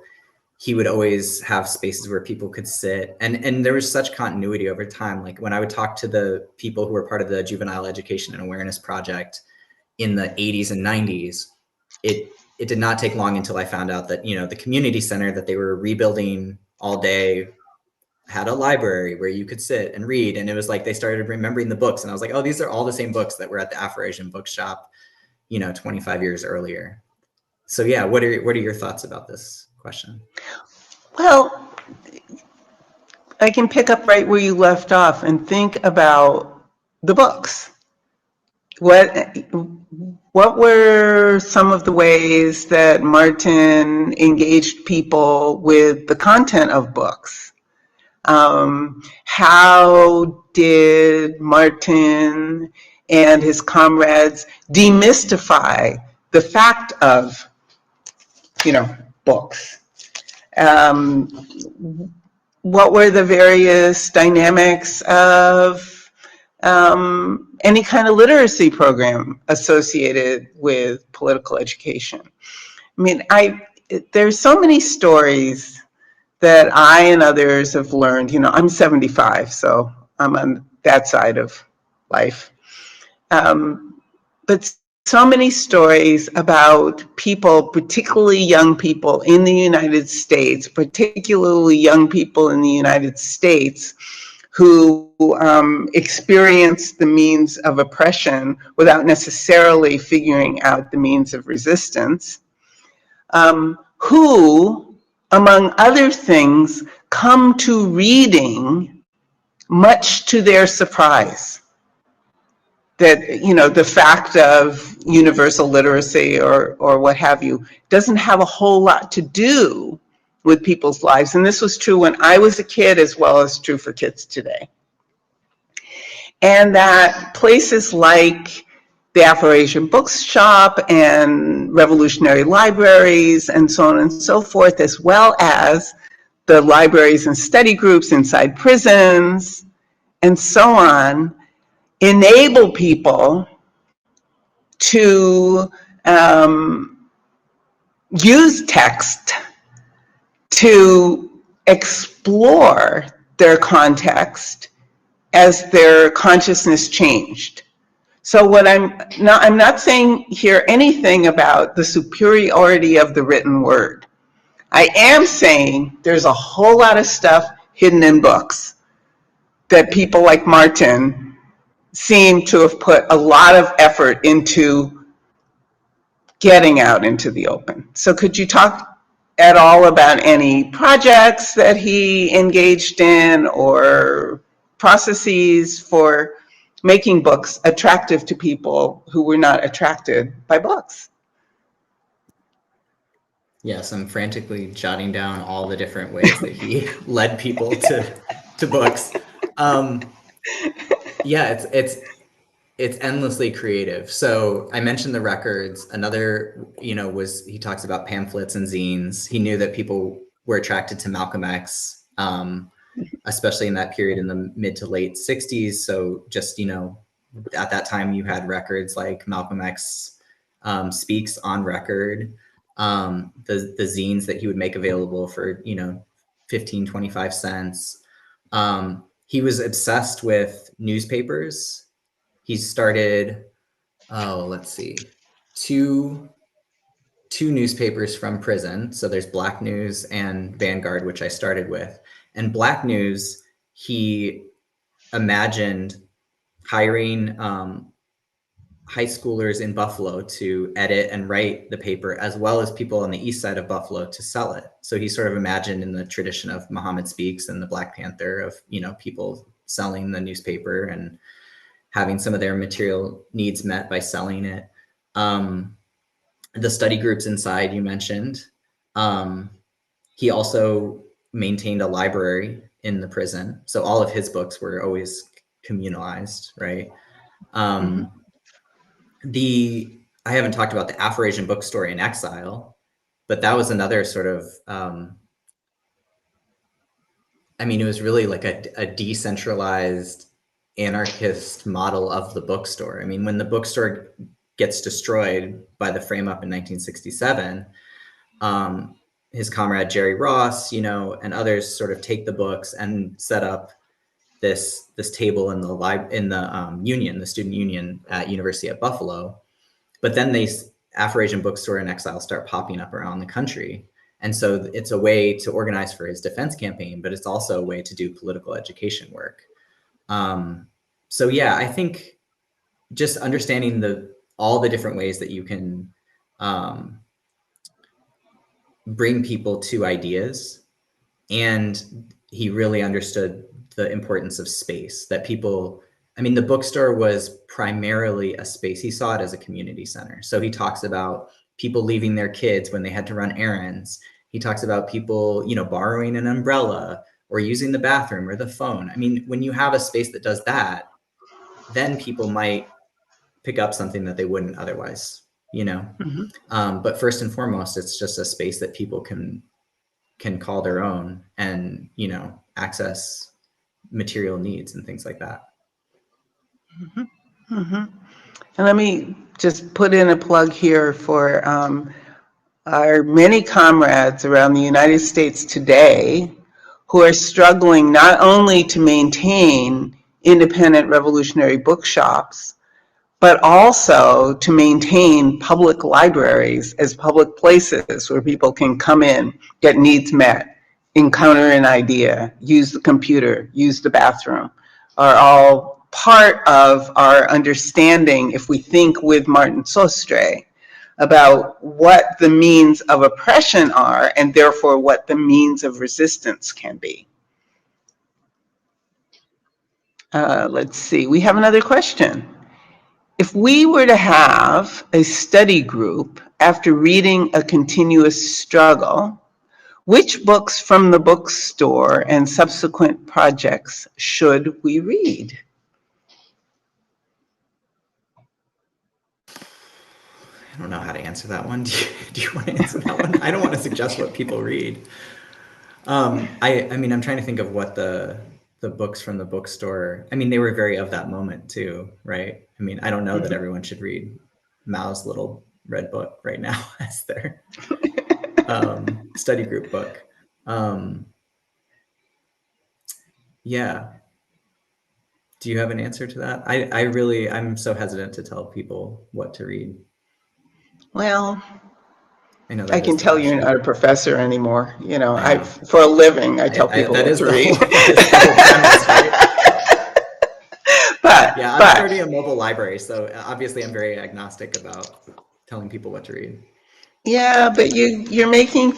He would always have spaces where people could sit. And there was such continuity over time. Like, when I would talk to the people who were part of the Juvenile Education and Awareness Project in the 80s and 90s, it did not take long until I found out that, the community center that they were rebuilding all day had a library where you could sit and read. And it was like they started remembering the books. And I was like, oh, these are all the same books that were at the Afro-Asian bookshop, 25 years earlier. So yeah, what are your thoughts about this question? Well, I can pick up right where you left off and think about the books. What were some of the ways that Martin engaged people with the content of books? How did Martin and his comrades demystify the fact of, books? What were the various dynamics of any kind of literacy program associated with political education? I mean, there's so many stories that I and others have learned. I'm 75, so I'm on that side of life. But so many stories about people, particularly young people in the United States, who experienced the means of oppression without necessarily figuring out the means of resistance, who, among other things, come to reading much to their surprise. That, the fact of universal literacy or what have you doesn't have a whole lot to do with people's lives. And this was true when I was a kid, as well as true for kids today. And that places like the Afro-Asian Bookshop and revolutionary libraries and so on and so forth, as well as the libraries and study groups inside prisons and so on, enable people to use text to explore their context as their consciousness changed. So I'm not saying here anything about the superiority of the written word. I am saying there's a whole lot of stuff hidden in books that people like Martin seem to have put a lot of effort into getting out into the open. So could you talk at all about any projects that he engaged in or processes for making books attractive to people who were not attracted by books? Yes, I'm frantically jotting down all the different ways that he led people to books. Yeah, it's endlessly creative. So I mentioned the records. Another, was he talks about pamphlets and zines. He knew that people were attracted to Malcolm X, especially in that period in the mid to late 60s. So just, at that time you had records like Malcolm X Speaks on record, the zines that he would make available for, 15, 25 cents. He was obsessed with newspapers. He started, let's see, two newspapers from prison. So there's Black News and Vanguard, which I started with. And Black News, he imagined hiring high schoolers in Buffalo to edit and write the paper, as well as people on the east side of Buffalo to sell it. So he sort of imagined in the tradition of Muhammad Speaks and the Black Panther of, people selling the newspaper and having some of their material needs met by selling it. The study groups inside you mentioned. He also maintained a library in the prison. So all of his books were always communalized, right? I haven't talked about the Afro-Asian bookstore in exile, but that was another sort of, it was really like a decentralized anarchist model of the bookstore. I mean, when the bookstore gets destroyed by the frame up in 1967, his comrade Jerry Ross, and others sort of take the books and set up this table in the union, the student union at University at Buffalo. But then Afro-Asian bookstore in exile start popping up around the country. And so it's a way to organize for his defense campaign, but it's also a way to do political education work. So yeah, I think just understanding all the different ways that you can bring people to ideas. And he really understood the importance of space, that the bookstore was primarily a space. He saw it as a community center. So he talks about people leaving their kids when they had to run errands. He talks about people, borrowing an umbrella or using the bathroom or the phone. When you have a space that does that, then people might pick up something that they wouldn't otherwise, But first and foremost, it's just a space that people can call their own and, access material needs and things like that. And let me just put in a plug here for our many comrades around the United States today who are struggling not only to maintain independent revolutionary bookshops, but also to maintain public libraries as public places where people can come in, get needs met, encounter an idea, use the computer, use the bathroom, are all part of our understanding, if we think with Martin Sostre, about what the means of oppression are and therefore what the means of resistance can be. Let's see, we have another question. If we were to have a study group after reading A Continuous Struggle, which books from the bookstore and subsequent projects should we read? I don't know how to answer that one. Do you want to answer that one? I don't want to suggest what people read. I'm trying to think of what the books from the bookstore, they were very of that moment too, right? I don't know that everyone should read Mao's Little Red Book right now as their study group book. Yeah. Do you have an answer to that? I'm so hesitant to tell people what to read. Well, I know I can tell question. you're not a professor anymore. For a living, I tell people what to read. I'm already a mobile library, so obviously I'm very agnostic about telling people what to read. Yeah, but you're making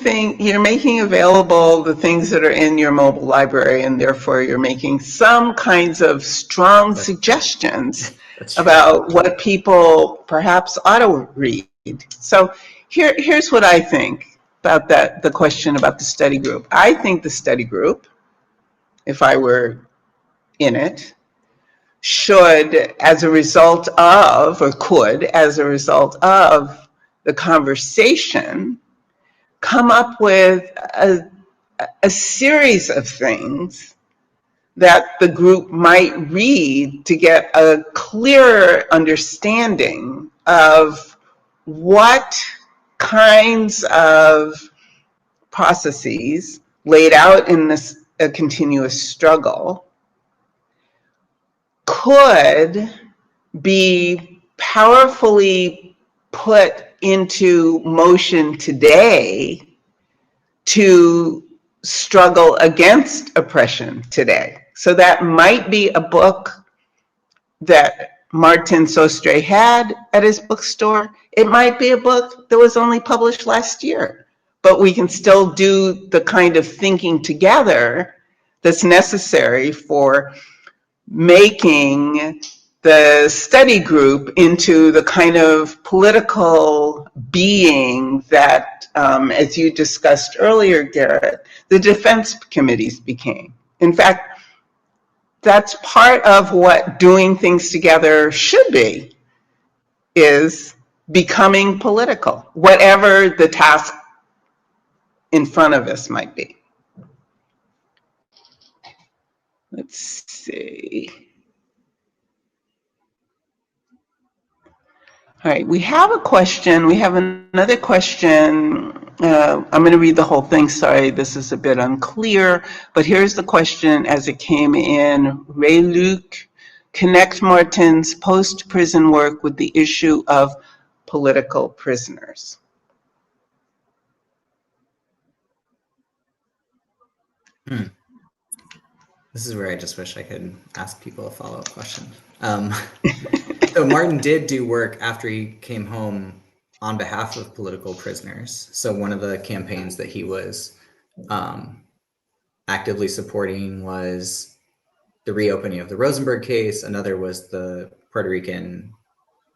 available the things that are in your mobile library, and therefore you're making some kinds of strong suggestions about what people perhaps ought to read. So here's what I think about the question about the study group. I think the study group, if I were in it, should, as a result of, or could, as a result of the conversation, come up with a series of things that the group might read to get a clearer understanding of what kinds of processes laid out in this a continuous struggle could be powerfully put into motion today to struggle against oppression today. So that might be a book that Martin Sostre had at his bookstore. It might be a book that was only published last year, but we can still do the kind of thinking together that's necessary for making the study group into the kind of political being that, as you discussed earlier, Garrett, the defense committees became. In fact, that's part of what doing things together should be, is becoming political, whatever the task in front of us might be. Let's see. All right, we have a question. We have another question. I'm going to read the whole thing. Sorry, this is a bit unclear, but here's the question as it came in. Ray Luke, connect Martin's post-prison work with the issue of political prisoners. This is where I just wish I could ask people a follow-up question. So Martin did do work after he came home on behalf of political prisoners. So one of the campaigns that he was actively supporting was the reopening of the Rosenberg case. Another was the Puerto Rican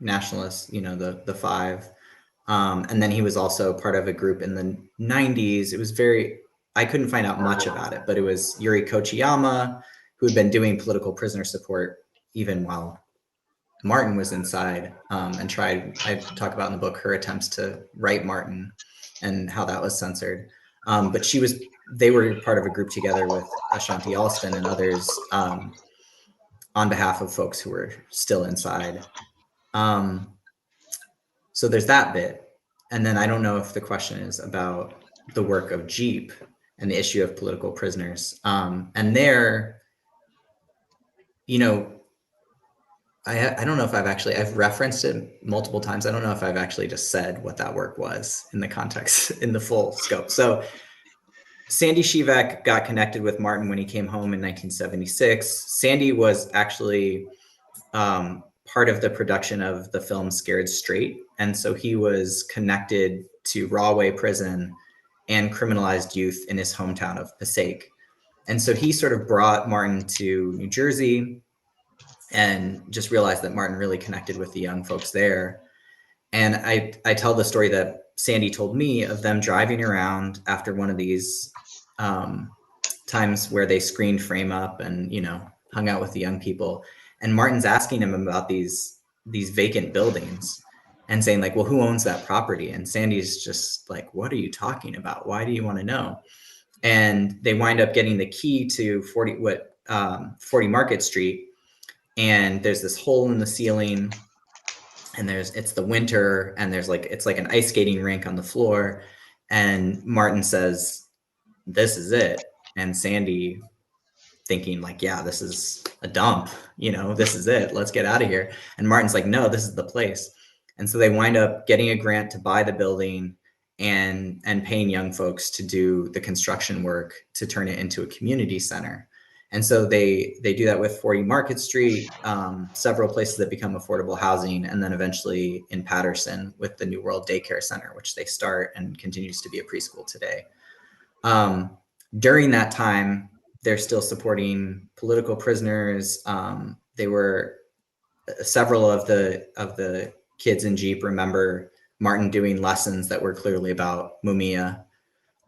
nationalists, you know, the five. And then he was also part of a group in the 90s. It was I couldn't find out much about it, but it was Yuri Kochiyama, who had been doing political prisoner support even while Martin was inside, and I talk about in the book her attempts to write Martin and how that was censored. But they were part of a group together with Ashanti Alston and others on behalf of folks who were still inside. So there's that bit. And then I don't know if the question is about the work of Jeep and the issue of political prisoners. And there, you know, I don't know if I've referenced it multiple times. I don't know if I've actually just said what that work was in the context, in the full scope. So Sandy Shivak got connected with Martin when he came home in 1976. Sandy was actually part of the production of the film Scared Straight. And so he was connected to Rahway Prison and criminalized youth in his hometown of Passaic. And so he sort of brought Martin to New Jersey and just realized that Martin really connected with the young folks there. And I tell the story that Sandy told me of them driving around after one of these times where they screened Frame Up and, you know, hung out with the young people. And Martin's asking him about these vacant buildings and saying like, well, who owns that property? And Sandy's just like, what are you talking about? Why do you want to know? And they wind up getting the key to 40 Market Street. And there's this hole in the ceiling, and it's the winter, and it's like an ice skating rink on the floor. And Martin says, this is it. And Sandy, thinking like, yeah, this is a dump, you know, this is it, let's get out of here. And Martin's like, no, this is the place. And so they wind up getting a grant to buy the building and paying young folks to do the construction work to turn it into a community center. And so they do that with 40 Market Street, several places that become affordable housing, and then eventually in Patterson with the New World Daycare Center, which they start and continues to be a preschool today. During that time, they're still supporting political prisoners. They were several of the kids in Jeep remember Martin doing lessons that were clearly about Mumia.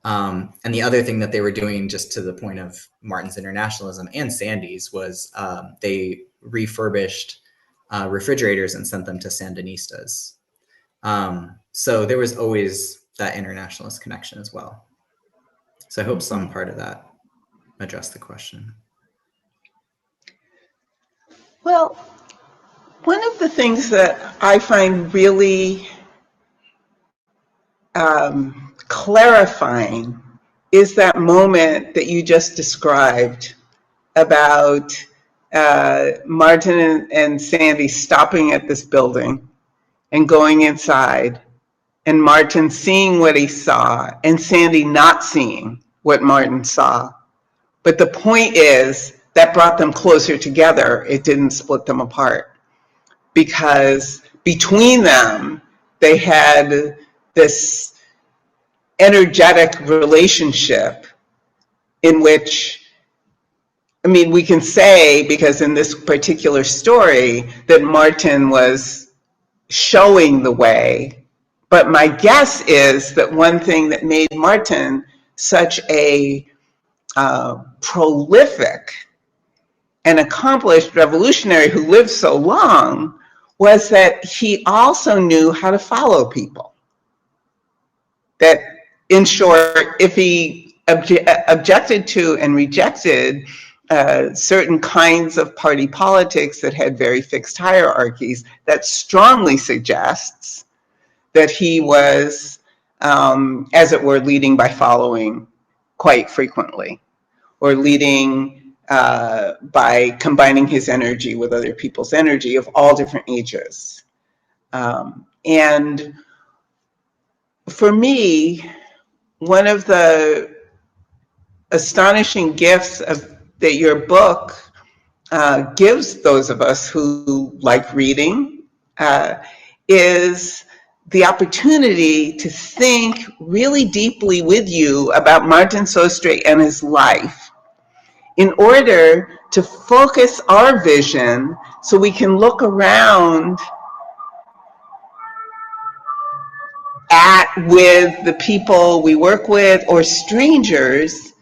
And the other thing that they were doing, just to the point of Martin's internationalism and Sandy's, was they refurbished refrigerators and sent them to Sandinistas. So there was always that internationalist connection as well. So I hope some part of that addressed the question. Well, one of the things that I find really clarifying is that moment that you just described about Martin and Sandy stopping at this building and going inside, and Martin seeing what he saw and Sandy not seeing what Martin saw. But the point is that brought them closer together. It didn't split them apart, because between them, they had this energetic relationship in which, I mean, we can say, because in this particular story, that Martin was showing the way. But my guess is that one thing that made Martin such a prolific and accomplished revolutionary who lived so long was that he also knew how to follow people. That, in short, if he objected to and rejected certain kinds of party politics that had very fixed hierarchies, that strongly suggests that he was, as it were, leading by following quite frequently, or leading by combining his energy with other people's energy of all different ages. And for me, one of the astonishing gifts that your book gives those of us who like reading is the opportunity to think really deeply with you about Martin Sostre and his life, in order to focus our vision so we can look around with the people we work with or strangers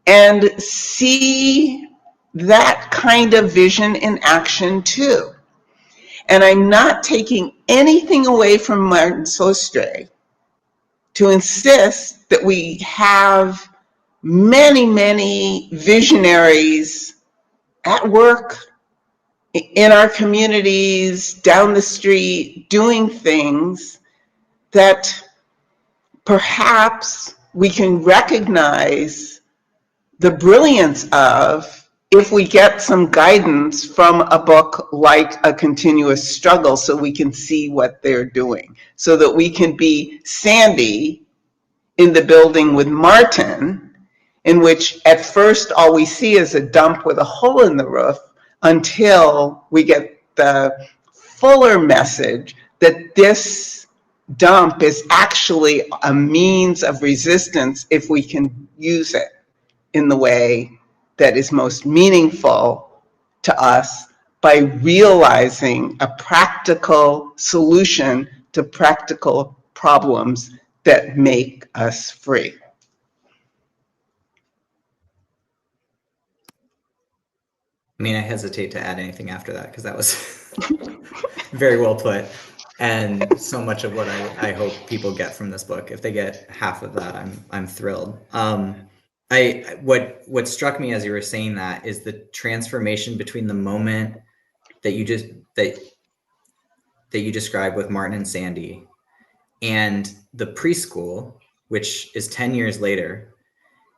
and see that kind of vision in action too. And I'm not taking anything away from Martin Sostre to insist that we have many, many visionaries at work, in our communities, down the street, doing things that perhaps we can recognize the brilliance of if we get some guidance from a book like A Continuous Struggle, so we can see what they're doing, so that we can be Sandy in the building with Martin, in which at first all we see is a dump with a hole in the roof, until we get the fuller message that this dump is actually a means of resistance if we can use it in the way that is most meaningful to us, by realizing a practical solution to practical problems that make us free. I mean, I hesitate to add anything after that, because that was very well put. And so much of what I hope people get from this book. If they get half of that, I'm thrilled. What struck me as you were saying that is the transformation between the moment that you described with Martin and Sandy, and the preschool, which is 10 years later.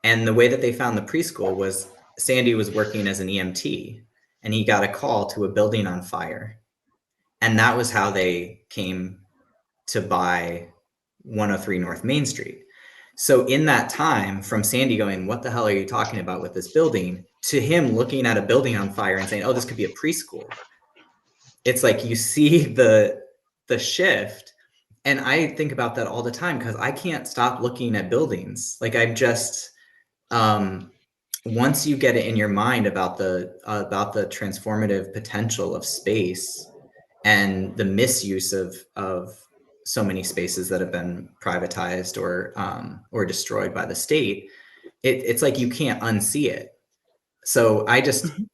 And the way that they found the preschool was Sandy was working as an EMT, and he got a call to a building on fire. And that was how they came to buy 103 North Main Street. So in that time, from Sandy going, "What the hell are you talking about with this building?" to him looking at a building on fire and saying, "Oh, this could be a preschool." It's like you see the shift. And I think about that all the time, because I can't stop looking at buildings. Like, I'm just, once you get it in your mind about the transformative potential of space and the misuse of so many spaces that have been privatized or destroyed by the state, it's like you can't unsee it. So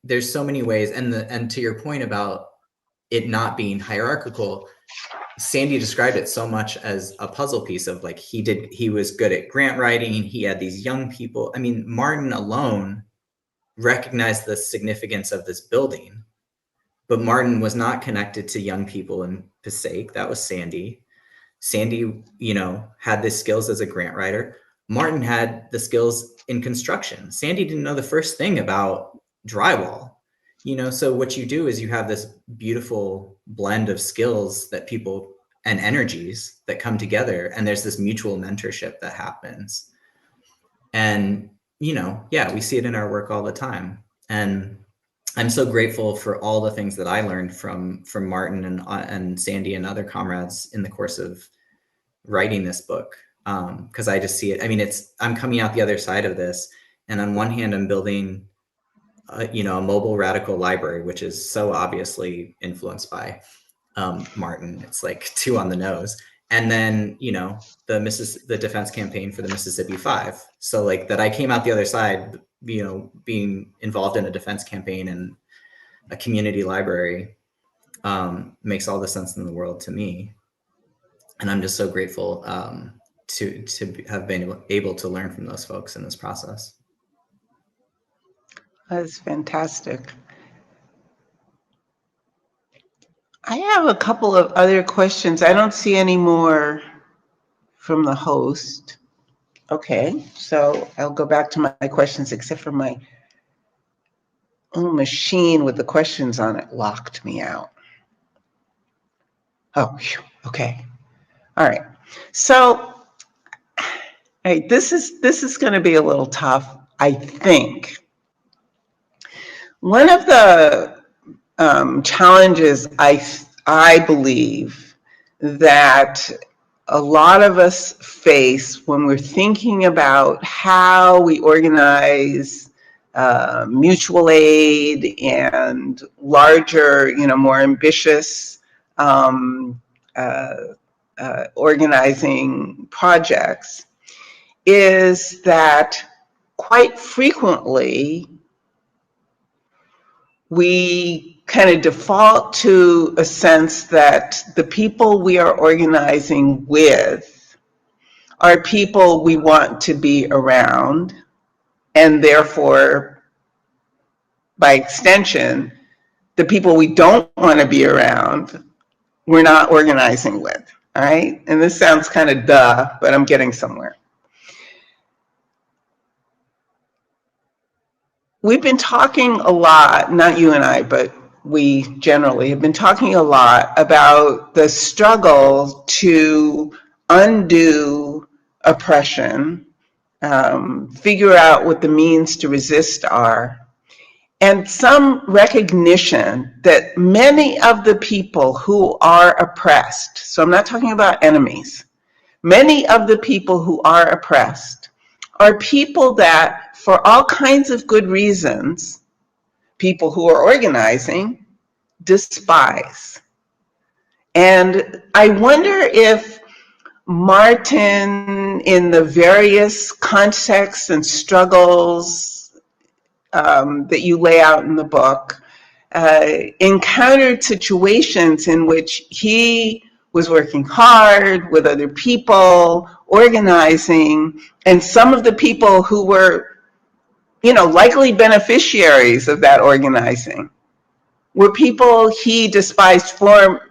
there's so many ways, and to your point about it not being hierarchical, Sandy described it so much as a puzzle piece of, like, he was good at grant writing. He had these young people. I mean, Martin alone recognized the significance of this building But Martin was not connected to young people in Passaic. That was Sandy. Sandy, you know, had the skills as a grant writer. Martin had the skills in construction. Sandy didn't know the first thing about drywall. You know, so what you do is you have this beautiful blend of skills that people and energies that come together, and there's this mutual mentorship that happens. And, you know, yeah, we see it in our work all the time. And I'm so grateful for all the things that I learned from Martin and Sandy and other comrades in the course of writing this book. Because I just see it. I mean, I'm coming out the other side of this, and on one hand, I'm building, you know, a mobile radical library, which is so obviously influenced by Martin. It's like 2 on the nose. And then, you know, the defense campaign for the Mississippi 5. So like that I came out the other side, you know, being involved in a defense campaign and a community library makes all the sense in the world to me. And I'm just so grateful to have been able to learn from those folks in this process. That's fantastic. I have a couple of other questions. I don't see any more from the host. Okay, so I'll go back to my questions, except for my little machine with the questions on it locked me out. Oh, okay. All right. So, hey, this is going to be a little tough, I think. One of the challenges I believe that a lot of us face when we're thinking about how we organize mutual aid and larger, you know, more ambitious organizing projects is that quite frequently we kind of default to a sense that the people we are organizing with are people we want to be around, and therefore, by extension, the people we don't want to be around, we're not organizing with, all right? And this sounds kind of duh, but I'm getting somewhere. We've been talking a lot, not you and I, but we generally have been talking a lot about the struggle to undo oppression, figure out what the means to resist are, and some recognition that many of the people who are oppressed, so I'm not talking about enemies, many of the people who are oppressed are people that, for all kinds of good reasons, people who are organizing despise. And I wonder if Martin, in the various contexts and struggles that you lay out in the book, encountered situations in which he was working hard with other people, organizing, and some of the people who were, you know, likely beneficiaries of that organizing were people he despised for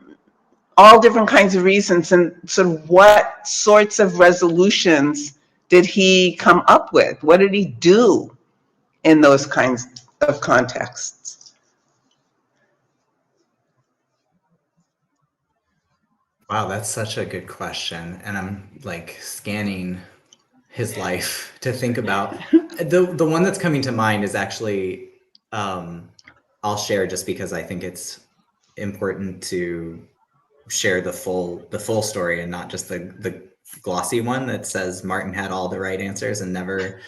all different kinds of reasons. And sort of what sorts of resolutions did he come up with? What did he do in those kinds of contexts? Wow, that's such a good question. And I'm like scanning his life to think about. The one that's coming to mind is actually, I'll share just because I think it's important to share the full story and not just the glossy one that says Martin had all the right answers and never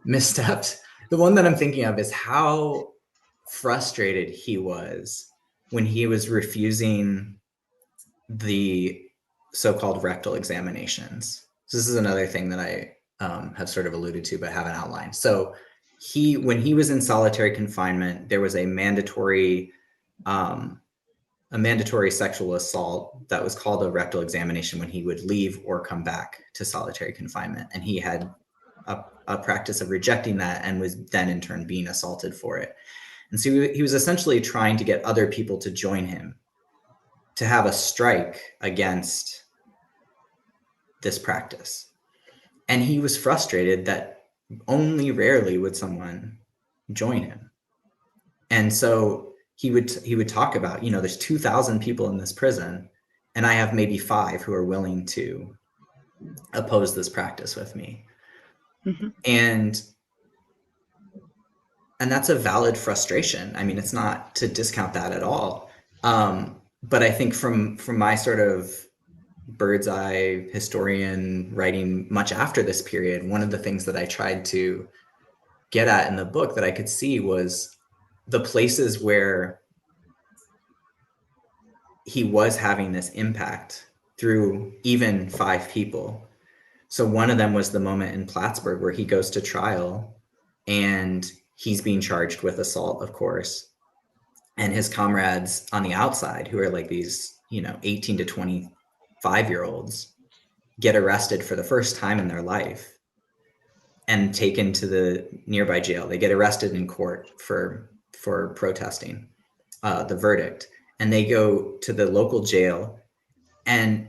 misstepped. The one that I'm thinking of is how frustrated he was when he was refusing the so-called rectal examinations. So this is another thing that I have sort of alluded to but haven't outlined. So when he was in solitary confinement, there was a mandatory sexual assault that was called a rectal examination when he would leave or come back to solitary confinement. And he had a practice of rejecting that and was then in turn being assaulted for it. And so he was essentially trying to get other people to join him, to have a strike against this practice. And he was frustrated that only rarely would someone join him. And so he would talk about, there's 2,000 people in this prison, and I have maybe 5 who are willing to oppose this practice with me. Mm-hmm. And that's a valid frustration. I mean, it's not to discount that at all. But I think from my sort of bird's eye historian writing much after this period, one of the things that I tried to get at in the book that I could see was the places where he was having this impact through even 5 people. So one of them was the moment in Plattsburgh where he goes to trial and he's being charged with assault, of course. And his comrades on the outside, who are like these, 18 to 25-year-olds, get arrested for the first time in their life and taken to the nearby jail. They get arrested in court for protesting the verdict. And they go to the local jail, and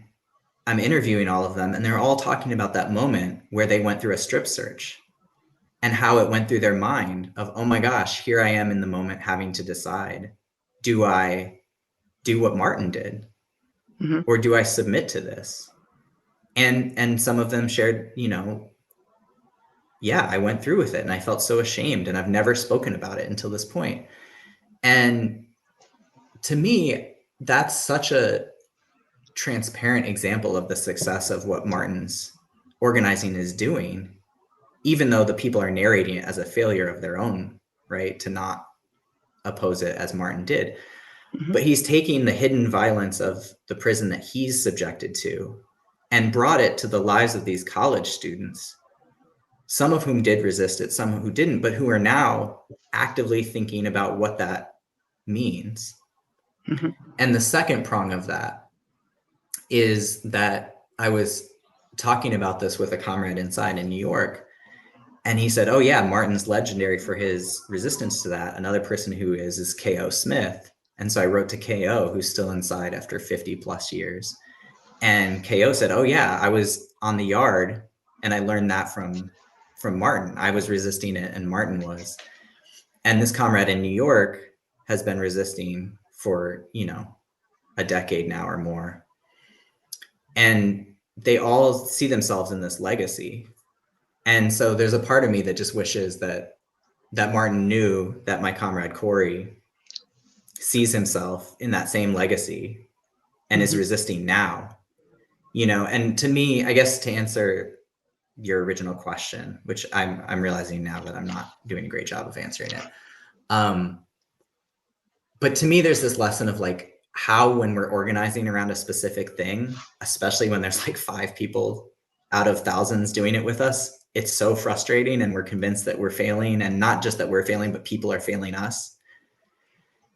I'm interviewing all of them, and they're all talking about that moment where they went through a strip search and how it went through their mind of, oh my gosh, here I am in the moment having to decide, do I do what Martin did? Mm-hmm. Or do I submit to this? And some of them shared, yeah, I went through with it and I felt so ashamed and I've never spoken about it until this point. And to me, that's such a transparent example of the success of what Martin's organizing is doing, even though the people are narrating it as a failure of their own, right, to not oppose it as Martin did. Mm-hmm. But he's taking the hidden violence of the prison that he's subjected to and brought it to the lives of these college students, some of whom did resist it, some who didn't, but who are now actively thinking about what that means. Mm-hmm. And the second prong of that is that I was talking about this with a comrade inside in New York, and he said, oh yeah, Martin's legendary for his resistance to that. Another person who is K.O. Smith. And so I wrote to K.O., who's still inside after 50 plus years. And K.O. said, oh yeah, I was on the yard and I learned that from Martin. I was resisting it and Martin was. And this comrade in New York has been resisting for, a decade now or more. And they all see themselves in this legacy. And so there's a part of me that just wishes that Martin knew that my comrade Corey sees himself in that same legacy and is resisting now, and to me, I guess to answer your original question, which I'm realizing now that I'm not doing a great job of answering it. But to me, there's this lesson of like how, when we're organizing around a specific thing, especially when there's like 5 people out of thousands doing it with us, it's so frustrating and we're convinced that we're failing, and not just that we're failing, but people are failing us.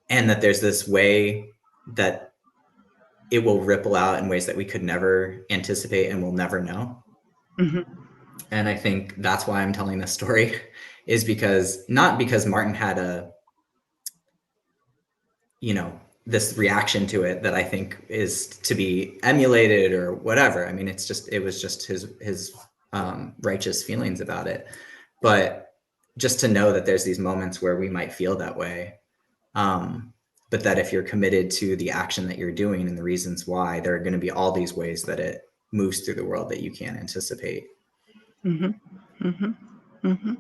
And that there's this way that it will ripple out in ways that we could never anticipate and we'll never know. Mm-hmm. And I think that's why I'm telling this story, is because, not because Martin had this reaction to it that I think is to be emulated or whatever. I mean, it was just his righteous feelings about it. But just to know that there's these moments where we might feel that way. But that if you're committed to the action that you're doing and the reasons why, there are going to be all these ways that it moves through the world that you can't anticipate. Mm-hmm. Mm-hmm. Mm-hmm.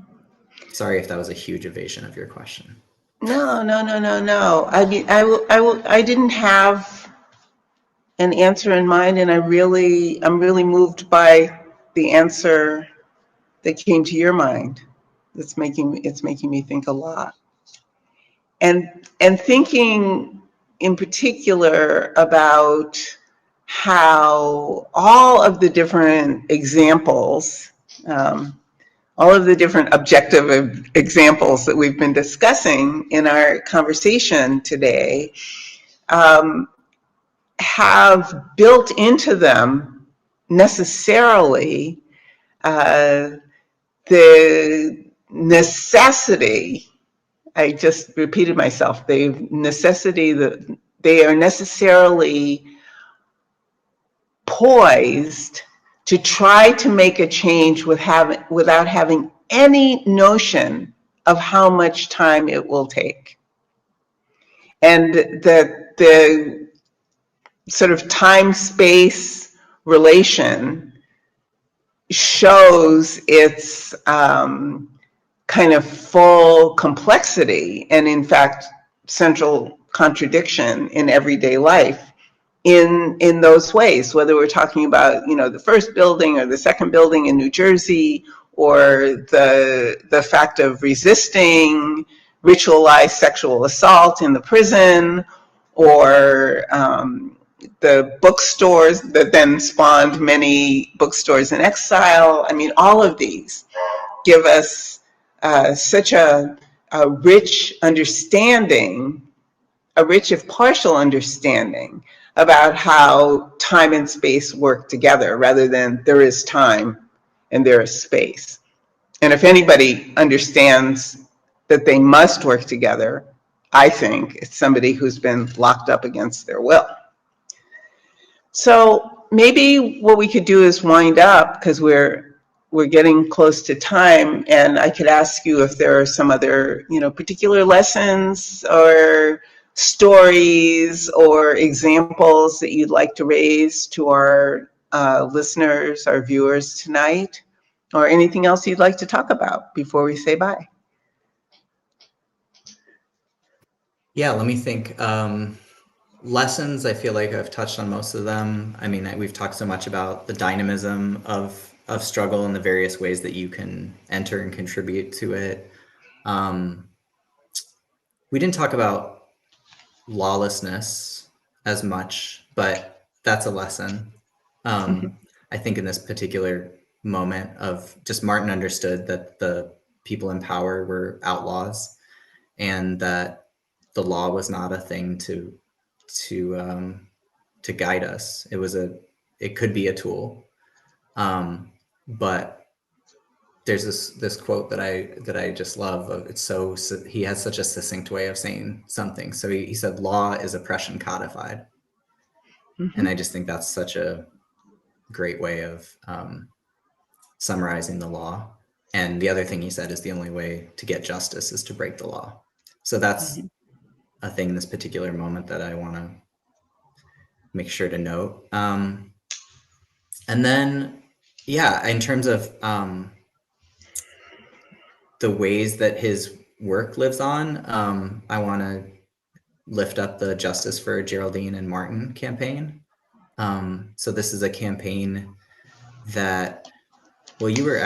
Sorry if that was a huge evasion of your question. No. I mean, I didn't have an answer in mind, and I'm really moved by the answer that came to your mind. It's making me think a lot. And thinking in particular about how all of the different examples, all of the different objective examples that we've been discussing in our conversation today, have built into them necessarily the necessity I just repeated myself. They are necessarily poised to try to make a change without having any notion of how much time it will take. And the sort of time-space relation shows its kind of full complexity and, in fact, central contradiction in everyday life in those ways, whether we're talking about, you know, the first building or the second building in New Jersey, or the fact of resisting ritualized sexual assault in the prison, or the bookstores that then spawned many bookstores in exile. I mean, all of these give us such a rich understanding, a rich if partial understanding about how time and space work together, rather than there is time and there is space. And if anybody understands that they must work together, I think it's somebody who's been locked up against their will. So maybe what we could do is wind up, because we're getting close to time, and I could ask you if there are some other, you know, particular lessons or stories or examples that you'd like to raise to our listeners, our viewers tonight, or anything else you'd like to talk about before we say bye. Yeah, let me think. Lessons, I feel like I've touched on most of them. I mean, we've talked so much about the dynamism of struggle and the various ways that you can enter and contribute to it. We didn't talk about lawlessness as much, but that's a lesson. I think in this particular moment of just Martin understood that the people in power were outlaws, and that the law was not a thing to guide us. It could be a tool, but there's this quote that I just love. He has such a succinct way of saying something. So he said, "Law is oppression codified," and I just think that's such a great way of summarizing the law. And the other thing he said is the only way to get justice is to break the law. So that's a thing in this particular moment that I want to make sure to note. And then, yeah, in terms of the ways that his work lives on, I want to lift up the Justice for Geraldine and Martin campaign. So this is a campaign that, well, you were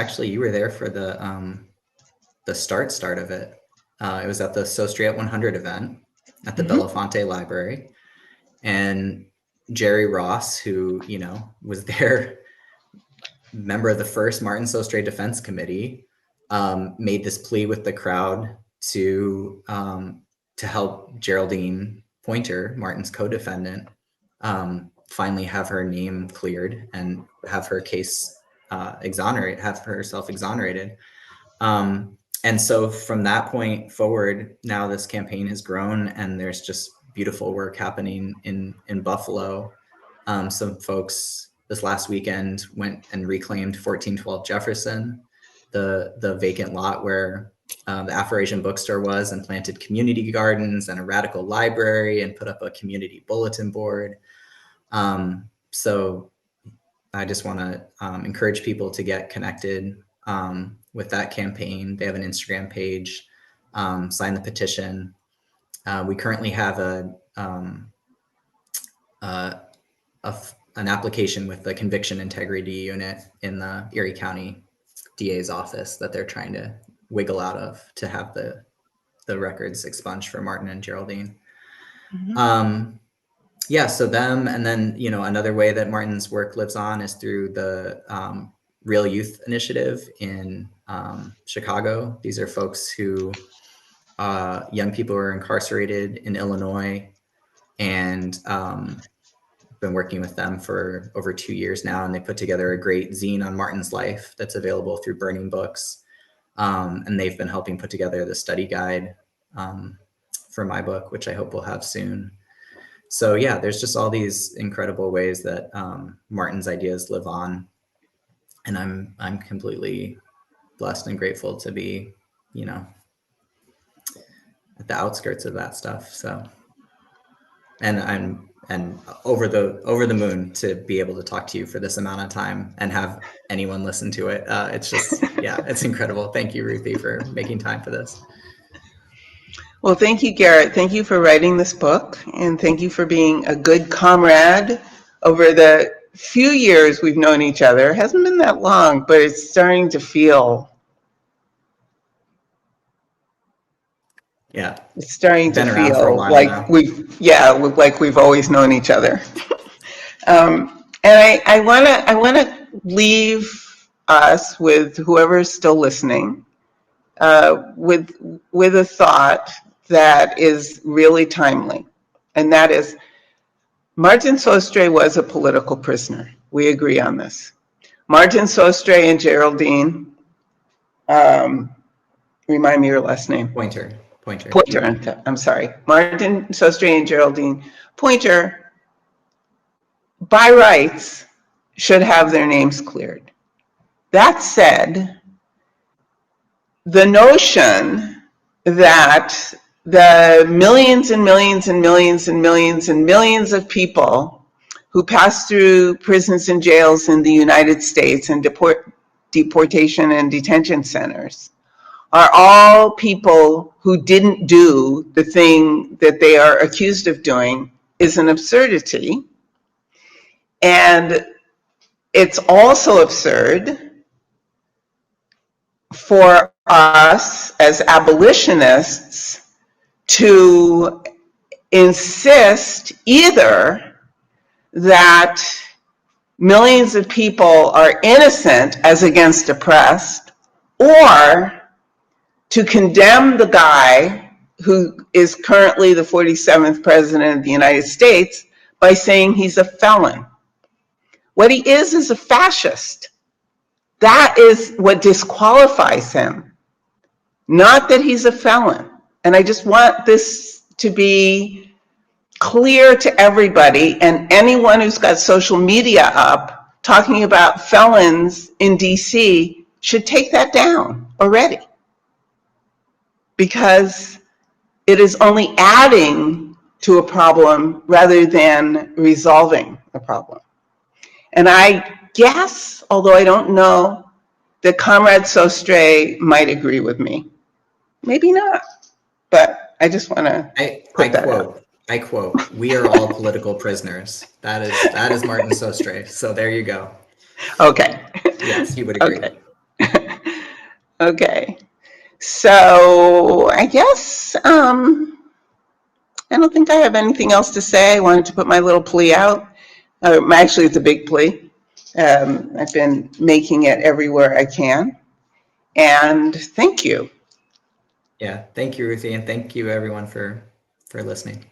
there for the start of it. It was at the Sostre at 100 event at the Belafonte Library, and Jerry Ross, who, you know, was there, member of the first Martin Sostre Defense Committee, made this plea with the crowd to help Geraldine Pointer, Martin's co-defendant, finally have her name cleared and have her case have herself exonerated. And so from that point forward, now this campaign has grown, and there's just beautiful work happening in Buffalo. Some folks this last weekend went and reclaimed 1412 Jefferson, the vacant lot where the Afro-Asian bookstore was, and planted community gardens and a radical library and put up a community bulletin board. So I just want to encourage people to get connected with that campaign. They have an Instagram page. Sign the petition. We currently have an application with the Conviction Integrity Unit in the Erie County DA's office that they're trying to wiggle out of to have the records expunged for Martin and Geraldine. Yeah, so them, and then, you know, another way that Martin's work lives on is through the Real Youth Initiative in Chicago. These are folks who, young people who are incarcerated in Illinois, and been working with them for over 2 years now, and they put together a great zine on Martin's life that's available through Burning Books. And they've been helping put together the study guide for my book, which I hope we'll have soon. So yeah, there's just all these incredible ways that Martin's ideas live on, and I'm completely blessed and grateful to be, you know, at the outskirts of that stuff. So, and I'm over the moon to be able to talk to you for this amount of time and have anyone listen to it. It's just, yeah, it's incredible. Thank you, Ruthie, for making time for this. Well, thank you, Garrett. Thank you for writing this book, and thank you for being a good comrade over the few years we've known each other. It hasn't been that long, but it's starting to feel. Yeah, it's starting to feel like now. we've always known each other. And I want to leave us with whoever's still listening with a thought that is really timely, and that is Martin Sostre was a political prisoner. We agree on this. Martin Sostre and Geraldine, remind me your last name. Pointer, I'm sorry. Martin Sostre and Geraldine Pointer, by rights, should have their names cleared. That said, the notion that the millions and millions and millions and millions and millions of people who pass through prisons and jails in the United States and deportation and detention centers are all people who didn't do the thing that they are accused of doing is an absurdity. And it's also absurd for us as abolitionists to insist either that millions of people are innocent as against oppressed, or to condemn the guy who is currently the 47th president of the United States by saying he's a felon. What he is a fascist. That is what disqualifies him, not that he's a felon. And I just want this to be clear to everybody, and anyone who's got social media up talking about felons in DC should take that down already, because it is only adding to a problem rather than resolving a problem. And I guess, although I don't know, that Comrade Sostre might agree with me. Maybe not, but I just want to I quote, "We are all political prisoners." That is Martin Sostre. So there you go. Okay. Yes, he would agree. Okay. Okay. So I guess I don't think I have anything else to say. I wanted to put my little plea out. Actually, it's a big plea. I've been making it everywhere I can. And thank you. Yeah, thank you, Ruthie, and thank you everyone for listening.